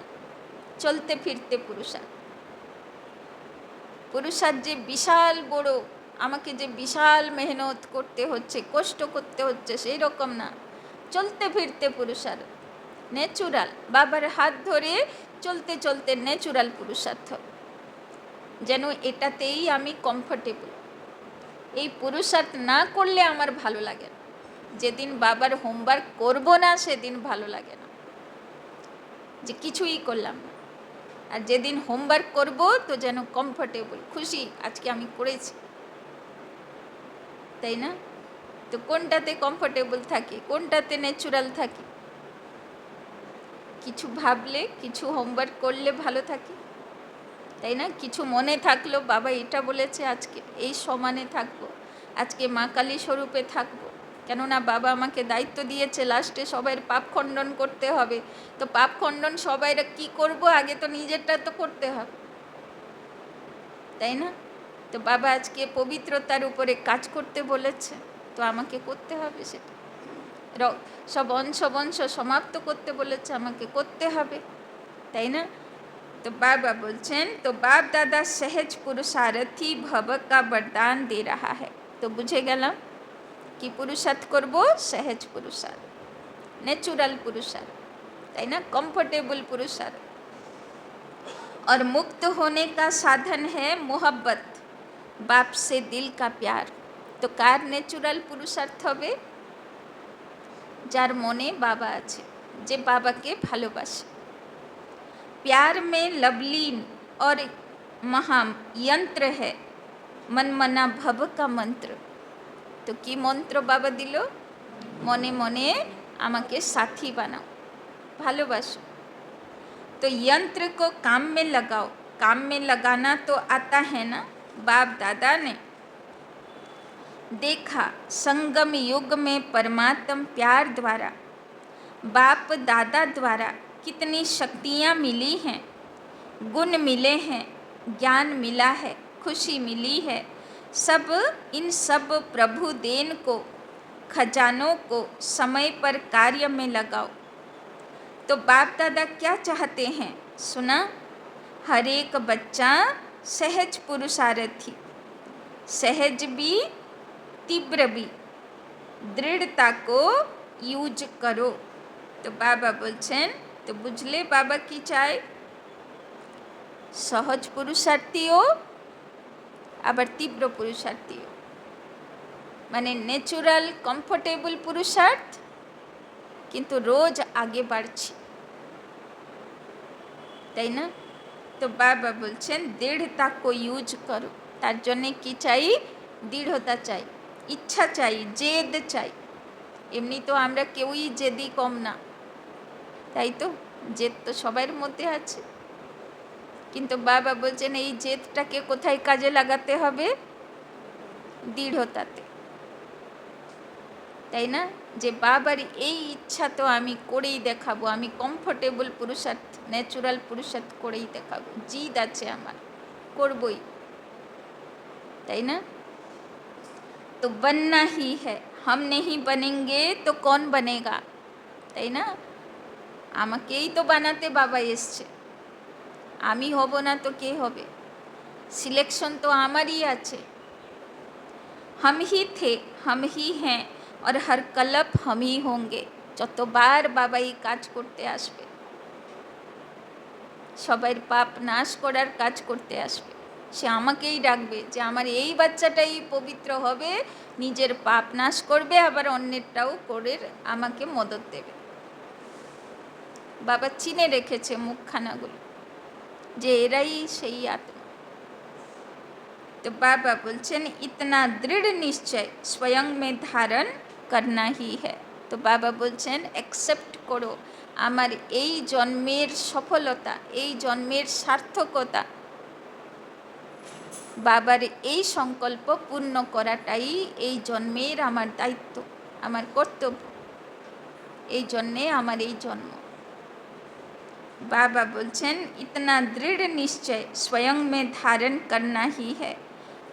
চলতে ফিরতে পুরুষার্থ। পুরুষার্থ যে বিশাল বড়, আমাকে যে বিশাল মেহনত করতে হচ্ছে, কষ্ট করতে হচ্ছে, সেই রকম না, চলতে ফিরতে পুরুষার্থ ন্যাচুরাল। বাবার হাত ধরে চলতে চলতে ন্যাচুরাল পুরুষার্থ, যেন এটাতেই আমি কমফর্টেবল। এই পুরুষার্থ না করলে আমার ভালো লাগে না, যেদিন বাবার হোমওয়ার্ক করব না সেদিন ভালো লাগে না, যে কিছুই করলাম না। আর যেদিন হোমওয়ার্ক করব তো যেন কমফর্টেবল, খুশি, আজকে আমি করেছি, তাই না? তো কোনটাতে কমফর্টেবল থাকি, কোনটাতে ন্যাচুরাল থাকি? কিছু ভাবলে, কিছু হোমওয়ার্ক করলে ভালো থাকি, তাই না? কিছু মনে থাকলো, বাবা এটা বলেছে, আজকে এই সমানে থাকবো, আজকে মা কালী স্বরূপে থাকবো, কেননা বাবা আমাকে দায়িত্ব দিয়েছে লাস্টে সবাইয়ের পাপ খণ্ডন করতে হবে। তো পাপ খণ্ডন সবাইর কি করব, আগে তো নিজেরটা তো করতে হবে, তাই না? তো বাবা আজকে পবিত্রতার উপরে কাজ করতে বলেছে, তো আমাকে করতে হবে সেটা। সব অংশ বংশ সমাপ্ত করতে বলেছে, আমাকে করতে হবে, তাই না? तो बाबा बोलছেন तो बाप दादा सहज पुरुषार्थी भव का वरदान दे रहा है। तो बुझे গেলাম কি পুরুষার্থ করব? সহজ পুরুষার্থ, ন্যাচুরাল পুরুষার্থ, তাই না? कंफर्टेबल पुरुषार्थ। और मुक्त होने का साधन है मोहब्बत, बाप से दिल का प्यार। तो कार ন্যাচুরাল পুরুষার্থ হবে? যার মনে বাবা আছে, যে বাবাকে ভালোবাসে। प्यार में लवलीन और महायंत्र है मन मना भव का मंत्र। तो की मंत्र बाबा दिल, मने मने आमाके साथी बनाओ, भालोबासो। तो यंत्र को काम में लगाओ। काम में लगाना तो आता है ना। बाप दादा ने देखा संगम युग में परमात्म प्यार द्वारा, बाप दादा द्वारा कितनी शक्तियाँ मिली हैं, गुण मिले हैं, ज्ञान मिला है, खुशी मिली है। सब इन सब प्रभु देन को, खजानों को समय पर कार्य में लगाओ। तो बाप दादा क्या चाहते हैं? सुना, हर एक बच्चा सहज पुरुषार्थी, सहज भी तीव्र भी, दृढ़ता को यूज करो। तो बाबा बोलছেন, तो बुझले बाबा की चाय सहज पुरुषार्थीओ आबार तीव्र पुरुषार्थीओ, माने नेचुरल कम्फर्टेबल पुरुषार्थ, किन्तु रोज आगे बाढ़ছি, তাই না? तो बाबा बोलছেন दृढ़ता को यूज करो। तार जन्य कि चाই? दृढ़ता चाই, इच्छा चाই, जेद चाই। एमनी तो आमरा केउई जेदी कम ना, তাই তো? জেদ তো সবার মধ্যে আছে, কিন্তু বাবা বলছেন এই জেদটাকে কোথায় কাজে লাগাতে হবে? দৃঢ়তাতে, তাই না? যে বাবার এই ইচ্ছা তো আমি করেই দেখাবো, আমি কমফোর্টেবল পুরুষার্থ, ন্যাচুরাল পুরুষার্থ করেই দেখাবো, জিদ আছে আমার, করবই, তাই না? তো बनना ही है, हम नहीं बनेंगे तो कौन बनेगा, তাই না? আমাকেই তো বানাতে বাবা এসছে, আমি হব না তো কে হবে? সিলেকশন তো আমারই আছে। हम ही थे, हम ही हैं और हर कल्प हम ही होंगे। যতবার বাবা এই কাজ করতে আসবে, সবার পাপ নাশ করার কাজ করতে আসবে, সে আমাকেই ডাকবে যে আমার এই বাচ্চাটাই পবিত্র হবে, নিজের পাপ নাশ করবে, আবার অন্যেরটাও করে আমাকে মদত দেবে। বাবা চিনে রেখেছে মুখখানাগুলো, যে এরাই সেই আত্মা। तो बाबा बोलছেন इतना दृढ़ निश्चय स्वयं में धारण करना ही है। तो बाबा बोलছেন एक्सेप्ट करो আমার এই জন্মের সফলতা, এই জন্মের সার্থকতা, বাবার এই সংকল্প পূর্ণ করাটাই এই জন্মের আমার দায়িত্ব, আমার কর্তব্য, এই জন্যে আমার এই জন্ম। बाबा बोलছেন इतना दृढ़ निश्चय स्वयं में धारण करना ही है,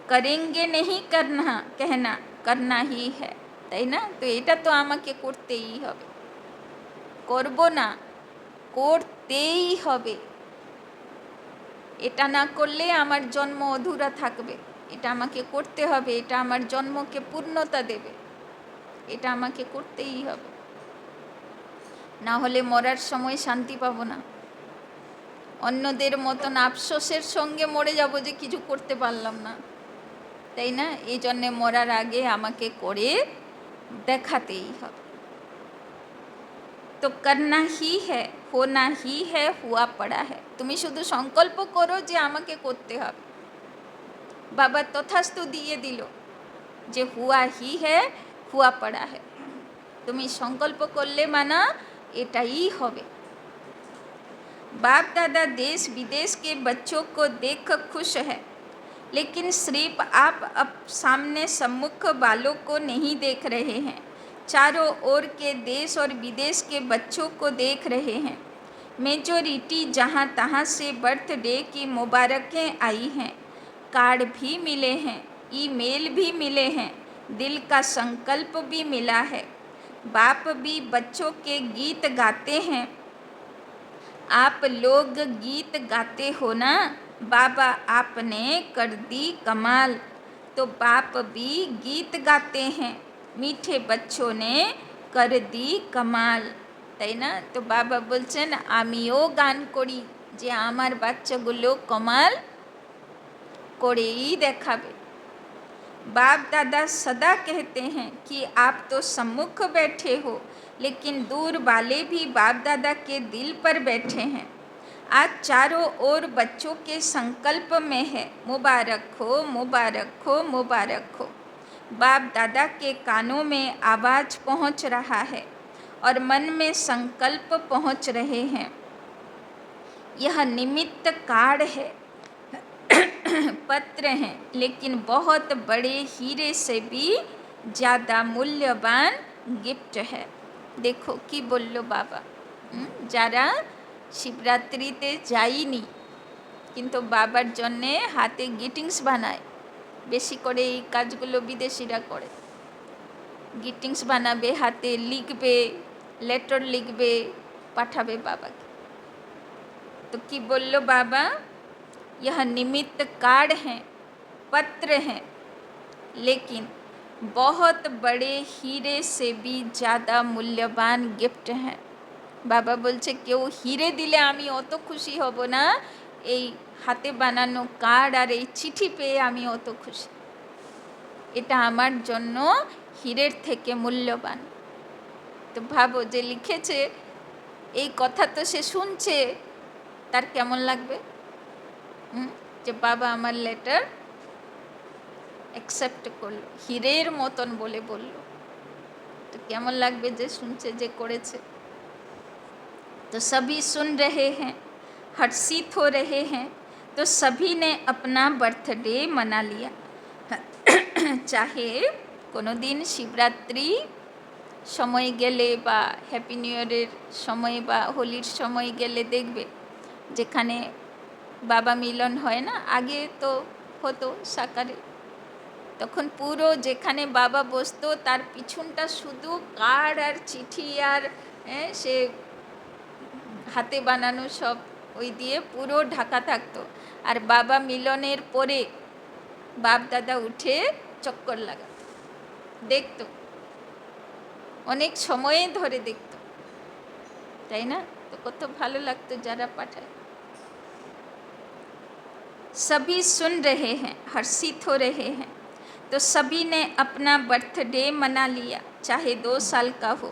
करेंगे नहीं करना कहना, करना ही है, তাই না? তো এটা তো আমাকে করতেই হবে, করব না, করতেই হবে। এটা না করলে আমার জন্ম অধুরা থাকবে, এটা আমাকে করতে হবে, এটা আমার জন্মকে পূর্ণতা দেবে, এটা আমাকে করতেই হবে, না হলে মরার সময় শান্তি পাবো না। অন্যদের মতন আফসোসের সঙ্গে মরে যাব যে কিছু করতে পারলাম না, তাই না? এই জন্যে মরার আগে আমাকে করে দেখাতেই হবে। তো করনা হি হ্যায়, হোনা হি হ্যায়, হুয়া পড়া হ্যায়। তুমি শুধু সংকল্প করো যে আমাকে করতে হবে, বাবা তথাস্তু দিয়ে দিল যে হুয়া হি হ্যায়, হুয়া পড়া হ্যায়। তুমি সংকল্প করলে মানা এটাই হবে। बाप दादा देश विदेश के बच्चों को देख खुश है, लेकिन सिर्फ आप अब सामने सम्मुख वालों को नहीं देख रहे हैं, चारों ओर के देश और विदेश के बच्चों को देख रहे हैं। मेजोरिटी जहाँ तहाँ से बर्थडे की मुबारकें आई हैं, कार्ड भी मिले हैं, ईमेल भी मिले हैं, दिल का संकल्प भी मिला है। बाप भी बच्चों के गीत गाते हैं, आप लोग गीत गाते हो ना, बाबा आपने कर दी कमाल। तो बाप भी गीत गाते हैं, मीठे बच्चों ने कर दी कमाल, তাই না? তো বাবা বলছেন আমিও গান করি যে আমার বাচ্চাগুলো কমাল করেই দেখাবে। बाप दादा सदा कहते हैं कि आप तो सम्मुख बैठे हो, लेकिन दूर वाले भी बाप दादा के दिल पर बैठे हैं। आज चारों ओर बच्चों के संकल्प में है, मुबारक हो, मुबारक हो, मुबारक हो। बाप दादा के कानों में आवाज़ पहुंच रहा है और मन में संकल्प पहुंच रहे हैं। यह निमित्त कार्ड है, पत्र हैं, लेकिन बहुत बड़े हीरे से भी ज़्यादा मूल्यवान गिफ्ट है। देखो कि बोलो बाबा, যারা শিবরাত্রিতে যায়নি কিন্তু বাবার জন্যে হাতে গ্রিটিংস বানায়, বেশি করে এই কাজগুলো বিদেশিরা করে। গ্রিটিংস বানাবে, হাতে লিখবে, লেটার লিখবে, পাঠাবে বাবাকে। तो कि बोलो बाबा, यह निमित्त कार्ड हैं, पत्र हैं, लेकिन बहुत बड़े हीरे से भी ज़्यादा मूल्यवान गिफ्ट हैं। बाबा बोलছে কেউ হিরে দিলে আমি অত খুশি হব না, এই হাতে বানানো কার্ড আর এই চিঠি পেয়ে আমি অত খুশি। এটা আমার জন্য হীরের থেকে মূল্যবান। তো ভাবো যে লিখেছে এই কথা তো সে শুনছে, তার কেমন লাগবে যে বাবা আমার লেটার অ্যাকসেপ্ট করলো, হীরের মতন বলে বলল, তো কেমন লাগবে যে শুনছে, যে করেছে। तो सभी सुन रहे हैं, हर्षित हो रहे हैं। तो सभी ने अपना बर्थडे मना लिया। चाहे कोनो दिन शिवरात्रि समय गेले बा हैप्पी निउ ईयरेर समय बा होलिर समय गेले देखबे যেখানে বাবা মিলন হয় না, আগে তো হতো সাকারে, তখন পুরো যেখানে বাবা বসতো তার পিছনটা শুধু কার্ড আর চিঠি আর সে হাতে বানানো সব ওই দিয়ে পুরো ঢাকা থাকতো। আর বাবা মিলনের পরে বাপ দাদা উঠে চক্কর লাগাতো, দেখতো, অনেক সময় ধরে দেখতো, তাই না? তো কত ভালো লাগতো যারা পাঠায়। सभी सुन रहे हैं, हर्षित हो रहे हैं। तो सभी ने अपना बर्थडे मना लिया, चाहे 2 साल का हो,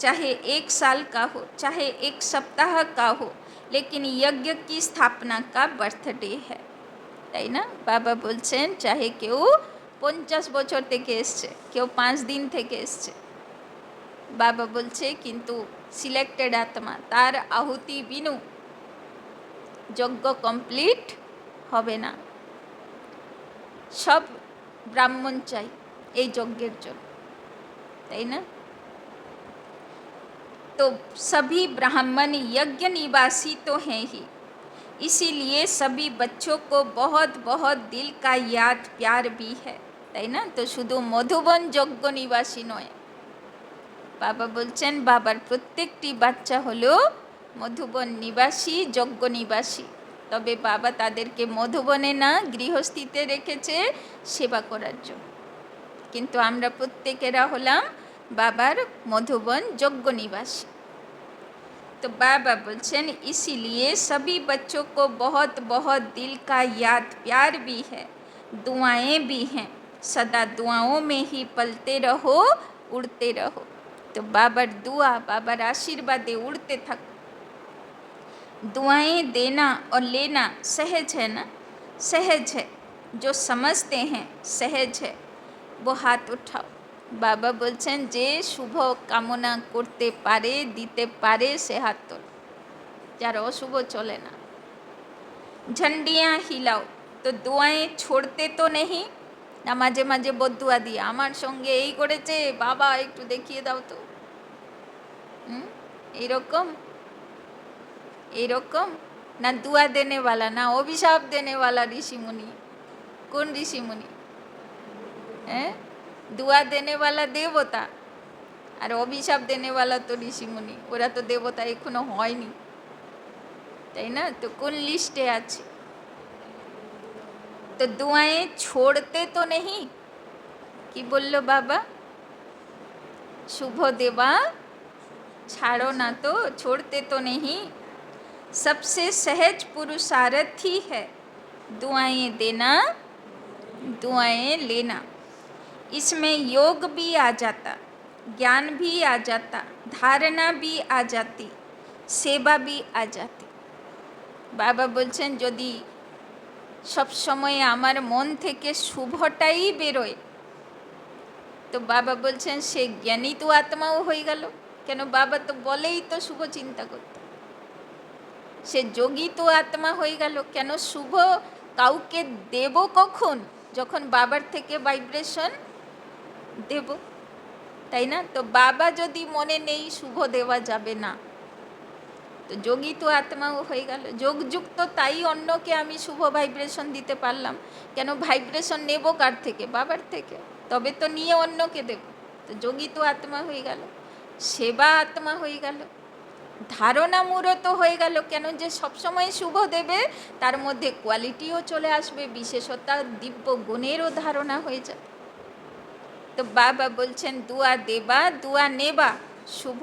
चाहे 1 साल का हो, चाहे 1 सप्ताह का हो, लेकिन यज्ञ की स्थापना का बर्थडे है, তাই না? বাবা বলছেন চাহে কেউ 50 বছর থেকে এসছে, কেউ 5 দিন থেকে এসছে, বাবা বলছে কিন্তু সিলেক্টেড আত্মা, তার আহুতি বিনু যজ্ঞ কমপ্লিট হবে না। সব ব্রাহ্মণ চাই এই যজ্ঞের জন্য, তাই না? तो सभी ब्राह्मण यज्ञ निवासी तो हैं ही, इसीलिए सभी बच्चों को बहुत बहुत दिल का याद प्यार भी है, তাই না? তো শুধু মধুবন যজ্ঞ নিবাসী নয়, বাবা বলছেন বাবার প্রত্যেকটি বাচ্চা হলো মধুবন নিবাসী, যজ্ঞ নিবাসী। তবে বাবা তাদেরকে মধুবনে না গৃহস্থিতে রেখেছে সেবা করার জন্য, কিন্তু আমরা প্রত্যেকেরা হলাম বাবার মধুবন যজ্ঞ নিবাসী। तो बाबा बोलছেন इसीलिए सभी बच्चों को बहुत बहुत दिल का याद प्यार भी है, दुआएं भी हैं, सदा दुआओं में ही पलते रहो, उड़ते रहो। तो बाबर दुआ, बाबर आशीर्वादे उड़ते थक। दुआएं देना और लेना सहज है ना, सहज है, जो समझते हैं सहज है, वो हाथ उठाओ। বাবা বলছেন যে শুভ কামনা করতে পারে, দিতে পারে, সে হাত তোল, যার অশুভ চলে না। ঝন্ডিয়াँ হিলাও, তো দোয়াएं छोड़ते तो नहीं না, মাঝে মাঝে বদুয়া দিয়ে আমার সঙ্গে এই করেছে বাবা একটু দেখিয়ে দাও তো, এইরকম এইরকম না, দুয়া দেনেওয়ালা না অভিশাপ দেনেওয়ালা ঋষিমুনি। কোন ঋষিমুনি? হ্যাঁ, दुआ देने वाला देवता और अभिशाप देने वाला तो ऋषिमुनि, ওরা তো দেবতা এখনো হয়নি, তাই না? তো কোন লিস্টে আছে? तो दुआएं छोड़ते तो नहीं, কি বলল বাবা? শুভ দেবা ছাড়ো না তো, छोड़ते तो नहीं। सबसे सहज पुरुषार्थ ही है दुआएं देना, दुआएं लेना। इसमें योग भी आ जाता, ज्ञान भी आ जाता, धारणा भी आ जाती, सेवा भी आ जाती। बाबा बोलছেন যদি সব সময় আমার মন থেকে শুভটাই বেরোয়, তো বাবা বলছেন সে জ্ঞানী তো আত্মাও হয়ে গেল। কেন বাবা তো বলেই তো শুভ চিন্তা করতে। সে যোগী তো আত্মা হয়ে গেল। কেন শুভ কাউকে দেব কখন? যখন বাবার থেকে ভাইব্রেশন দেব, তাই না? তো বাবা যদি মনে নেই, শুভ দেওয়া যাবে না। তো যোগী তো আত্মাও হয়ে গেল। যোগযুক্ত, তাই অন্যকে আমি শুভ ভাইব্রেশন দিতে পারলাম। কেন ভাইব্রেশন নেব কার থেকে? বাবার থেকে। তবে তো নিয়ে অন্যকে দেব। তো যোগী তো আত্মা হয়ে গেল, সেবা আত্মা হয়ে গেল, ধারণা মূরত হয়ে গেল। কেন যে সবসময় শুভ দেবে, তার মধ্যে কোয়ালিটিও চলে আসবে, বিশেষতা দিব্য গুণেরও ধারণা হয়ে যাবে। তো বাবা বলছেন দুয়া দেবা, দুয়া নেবা, শুভ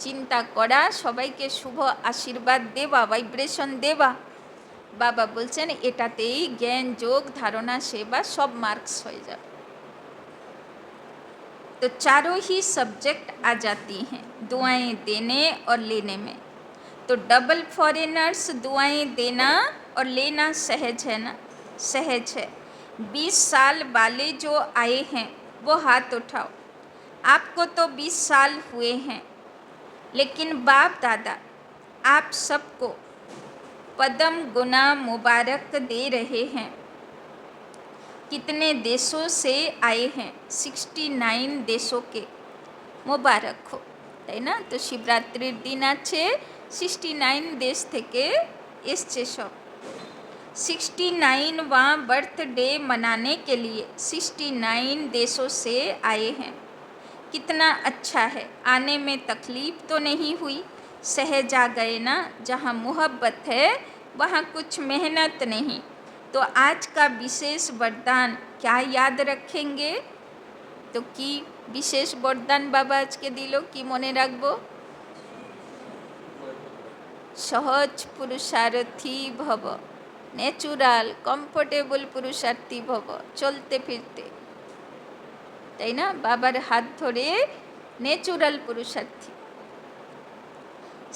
চিন্তা করা, সবাইকে শুভ আশীর্বাদ দেবা, ভাইব্রেশন দেবা। বাবা বলছেন এটাতেই জ্ঞান, যোগ, ধারণা, सेवा सब मार्क्स हो जाए। तो चारों ही सब्जेक्ट आ जाती हैं दुआएं देने और लेने में। तो डबल फॉरेनर्स दुआएं देना और लेना सहज है ना? सहज है। 20 साल वाले जो आए हैं वो हाथ उठाओ। आपको तो 20 साल हुए हैं, लेकिन बाप दादा आप सबको पदम गुना मुबारक दे रहे हैं। कितने देशों से आए हैं? 69 देशों के मुबारक हो, তাই না? তো শিবরাত্রির দিন আছে, 69 देश থেকে এসছে সব। 69वां बर्थडे मनाने के लिए 69 देशों से आए हैं। कितना अच्छा है, आने में तकलीफ तो नहीं हुई, सहज आ गए ना। जहाँ मोहब्बत है वहाँ कुछ मेहनत नहीं। तो आज का विशेष वरदान क्या याद रखेंगे? तो কি বিশেষ বরদান বাবা আজকে দিল, কি মনে রাখবো? সহজ পুরুষার্থী ভব, ন্যাচুরাল কমফোর্টেবল পুরুষার্থী ভব, চলতে ফিরতে, তাই না? বাবার হাত ধরে नेचुरल पुरुषार्थी।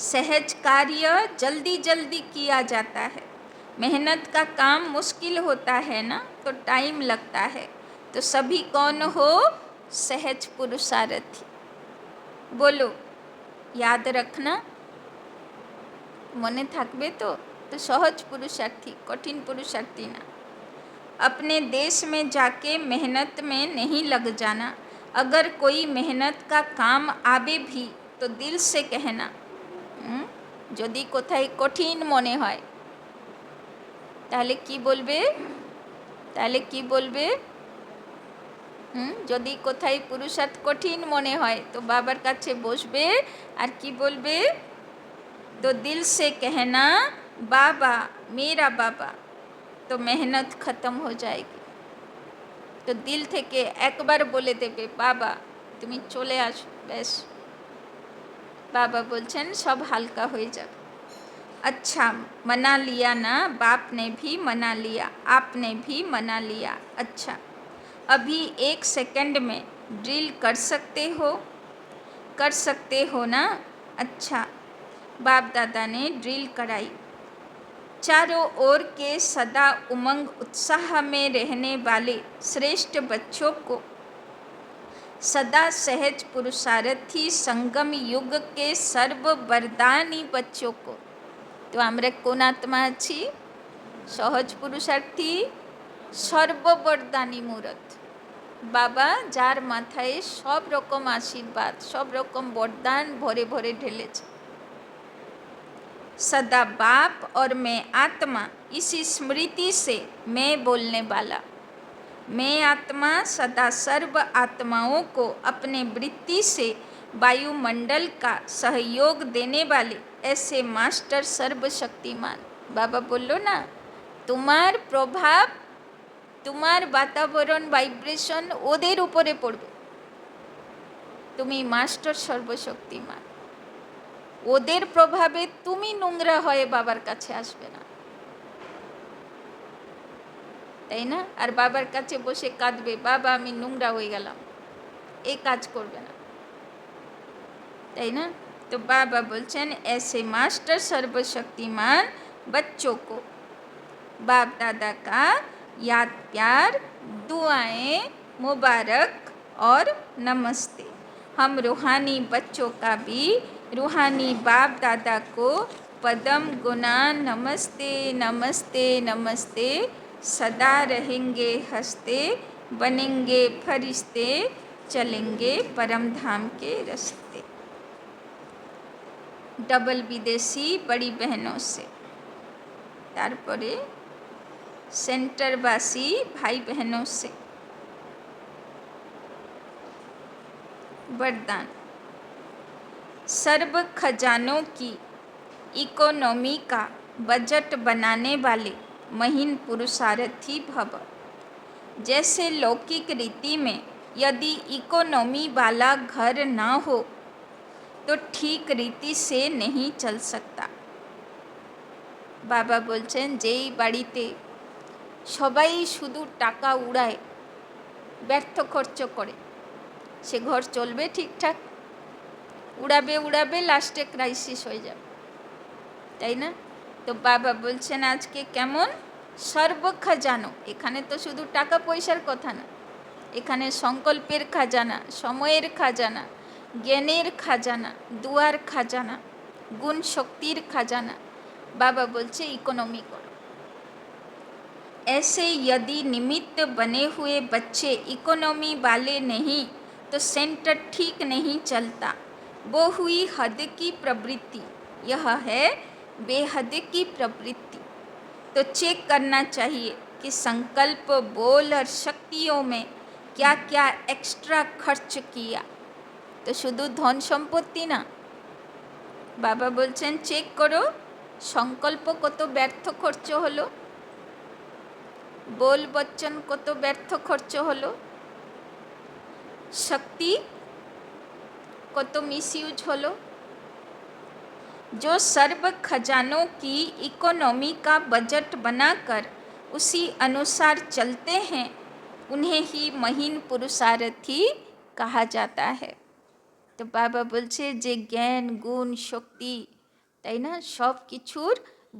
सहज कार्य जल्दी जल्दी किया जाता है। मेहनत का काम मुश्किल होता है ना, तो टाइम लगता है। तो सभी कौन हो? सहज पुरुषार्थी। बोलो, याद रखना, मने থাকবে तो? तो सहज पुरुषार्थी, कठिन पुरुषार्थी ना। अपने देश में जाके मेहनत में नहीं लग जाना। अगर कोई मेहनत का काम आवे भी तो दिल से कहना। যদি কোথায় কঠিন মনে হয় তাহলে কি বলবে? তাহলে কি বলবে? যদি কোথায় পুরুষার্থ কঠিন মনে হয় তো বাবার কাছে বসবে আর কি বলবে? तो दिल से कहना बाबा मेरा बाबा, तो मेहनत ख़त्म हो जाएगी। तो दिल থেকে একবার বলে দেবে বাবা তুমি চলে আসো, ব্যাস। बाबा बोलছেন सब हल्का हो जाए। अच्छा मना लिया ना, बाप ने भी मना लिया, आपने भी मना लिया। अच्छा अभी 1 सेकंड में ड्रिल कर सकते हो? कर सकते हो ना? अच्छा बाप दादा ने ड्रिल कराई। चारों ओर के सदा उमंग उत्साह में रहने वाले श्रेष्ठ बच्चों को, सदा सहज पुरुषार्थी संगम युग के सर्व वरदानी बच्चों को। तो আমরা কোন আত্মা আছি? সহজ পুরুষার্থী, সর্ববরদানী মূরত। বাবা যার মাথায় সব রকম আশীর্বাদ, সব রকম বরদান ভরে ভরে ঢেলেছে। सदा बाप और मैं आत्मा, इसी स्मृति से मैं बोलने वाला। मैं आत्मा सदा सर्व आत्माओं को अपने वृत्ति से वायुमंडल का सहयोग देने वाले ऐसे मास्टर सर्वशक्तिमान। बाबा बोलो ना, तुम्हार प्रभाव, तुम्हार वातावरण वाइब्रेशन ওদের উপরে পড়বে। তুমি মাস্টার সর্বশক্তিমান, ওদের প্রভাবে তুমি নোংরা হয়ে বাবার কাছে আসবে না, তাই না? আর বাবার কাছে বসে কাঁদবে বাবা আমি নোংরা হয়ে গেলাম, এই কাজ করবে না। তাই না? তো বাবা বলছেন ऐसे मास्टर सर्वशक्तिमान बच्चों को बाप दादा का याद प्यार दुआएं मुबारक और नमस्ते। हम रूहानी बच्चों का भी रूहानी बाप दादा को पदम गुना नमस्ते नमस्ते नमस्ते, सदा रहेंगे हंसते बनेंगे फरिश्ते, चलेंगे परम धाम के रास्ते। डबल विदेशी बड़ी बहनों से, तारपरे सेंटरवासी भाई बहनों से। वरदान, सर्व खजानों की इकोनॉमी का बजट बनाने वाले महीन पुरुषार्थी भव। जैसे लौकिक रीति में यदि इकोनॉमी वाला घर ना हो तो ठीक रीति से नहीं चल सकता। बाबा बोलছেন যেই বাড়িতে সবাই শুধু টাকা উড়ায়, ব্যর্থ খরচ করে, সে ঘর চলবে ঠিকঠাক? উড়াবে উড়াবে, লাস্টে ক্রাইসিস হয়ে যাবে, তাই না? তো বাবা বলছেন আজকে কেমন সর্ব খাজানো, এখানে তো শুধু টাকা পয়সার কথা না, এখানে সংকল্পের খাজানা, সময়ের খাজানা, জ্ঞানের খাজানা, দুয়ার খাজানা, গুণ শক্তির খাজানা। बाबा बोलছে इकोनॉमी करो। ऐसे यदि निमित्त बने हुए बच्चे इकोनॉमी वाले नहीं तो सेंटर ठीक नहीं चलता। वो हुई हद की प्रवृत्ति, यह है बेहद की प्रवृत्ति। तो चेक करना चाहिए कि संकल्प बोल और शक्तियों में क्या क्या एक्स्ट्रा खर्च किया। तो शुद्ध धन सम्पत्ति ना, बाबा बोलছেন চেক করো সংকল্প কত ব্যর্থ খরচ হলো, बोल बच्चन কত ব্যর্থ খরচ হলো, शक्ति কত मिसयूज হলো। जो सर्व खजानों की इकोनॉमी का बजट बनाकर उसी अनुसार चलते हैं उन्हें ही महीन पुरुषार्थी कहा जाता है। तो बाबा बोलছে যে জ্ঞান গুণ শক্তি, তাই না, সব কিছুর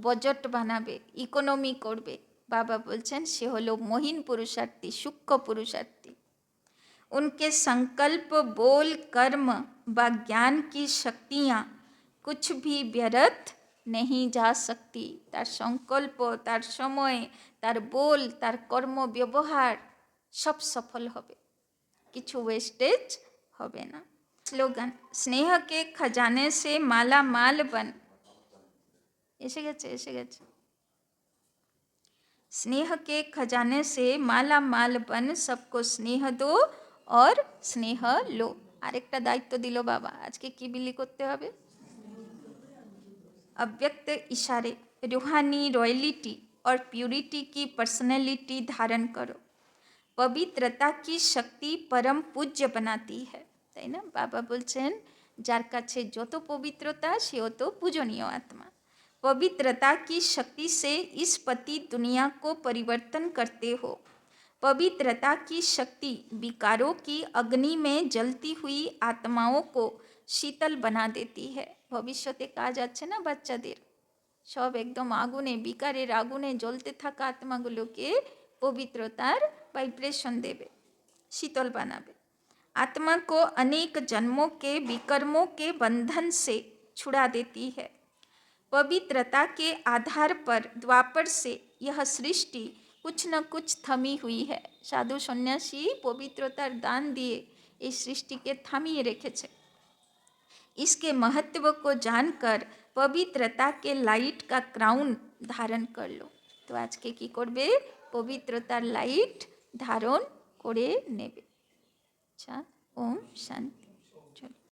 বজট বানাবে, ইকোনমি করবে, बाबा बोलছেন সে হলো মহিন पुरुषार्थी, सूक्ष्म पुरुषार्थी। उनके संकल्प बोल कर्म व ज्ञान की शक्तियाँ कुछ भी व्यर्थ नहीं जा सकती। तार संकल्प, तार समय, तार बोल, तार कर्म व्यवहार सब सफल होबे, किछु वेस्टेज होबे ना। स्लोगन, स्नेह के खजाने से माला माल बन। एसे गेছে। स्नेह के खजाने से माला माल बन, सबको स्नेह दो और स्नेह लो। आरेकटा दायित्व दिलो बाबा, आज के की बिली करते होबे, अव्यक्त इशारे रूहानी रॉयलिटी और प्यूरिटी की पर्सनैलिटी धारण करो। पवित्रता की शक्ति परम पूज्य बनाती है, তাই না? बाबा बोलছেন যার কাছে যত পবিত্রতা সে অত পূজনীয় आत्मा। पवित्रता की शक्ति से इस पति दुनिया को परिवर्तन करते हो। पवित्रता की शक्ति विकारों की अग्नि में जलती हुई आत्माओं को शीतल बना देती है। भविष्यते কাজ আছে না বাচ্চাদের, সব একদম আগুনে, বিকারের আগুনে জ্বলতে থাকা আত্মাগুলোকে পবিত্রতার वाइब्रेशन देवे, शीतल बनावे। आत्मा को अनेक जन्मों के विकर्मों के बंधन से छुड़ा देती है। पवित्रता के आधार पर द्वापर से यह सृष्टि कुछ न कुछ थमी हुई है। साधु सन्यासी पवित्रतार दान दिए इस सृष्टि के थामिए रेखेছে। इसके महत्व को जानकर पवित्रता के लाइट का क्राउन धारण कर लो। तो आज के की करबे, पवित्रतार लाइट धारण करे नेबे। अच्छा, ओम शांति।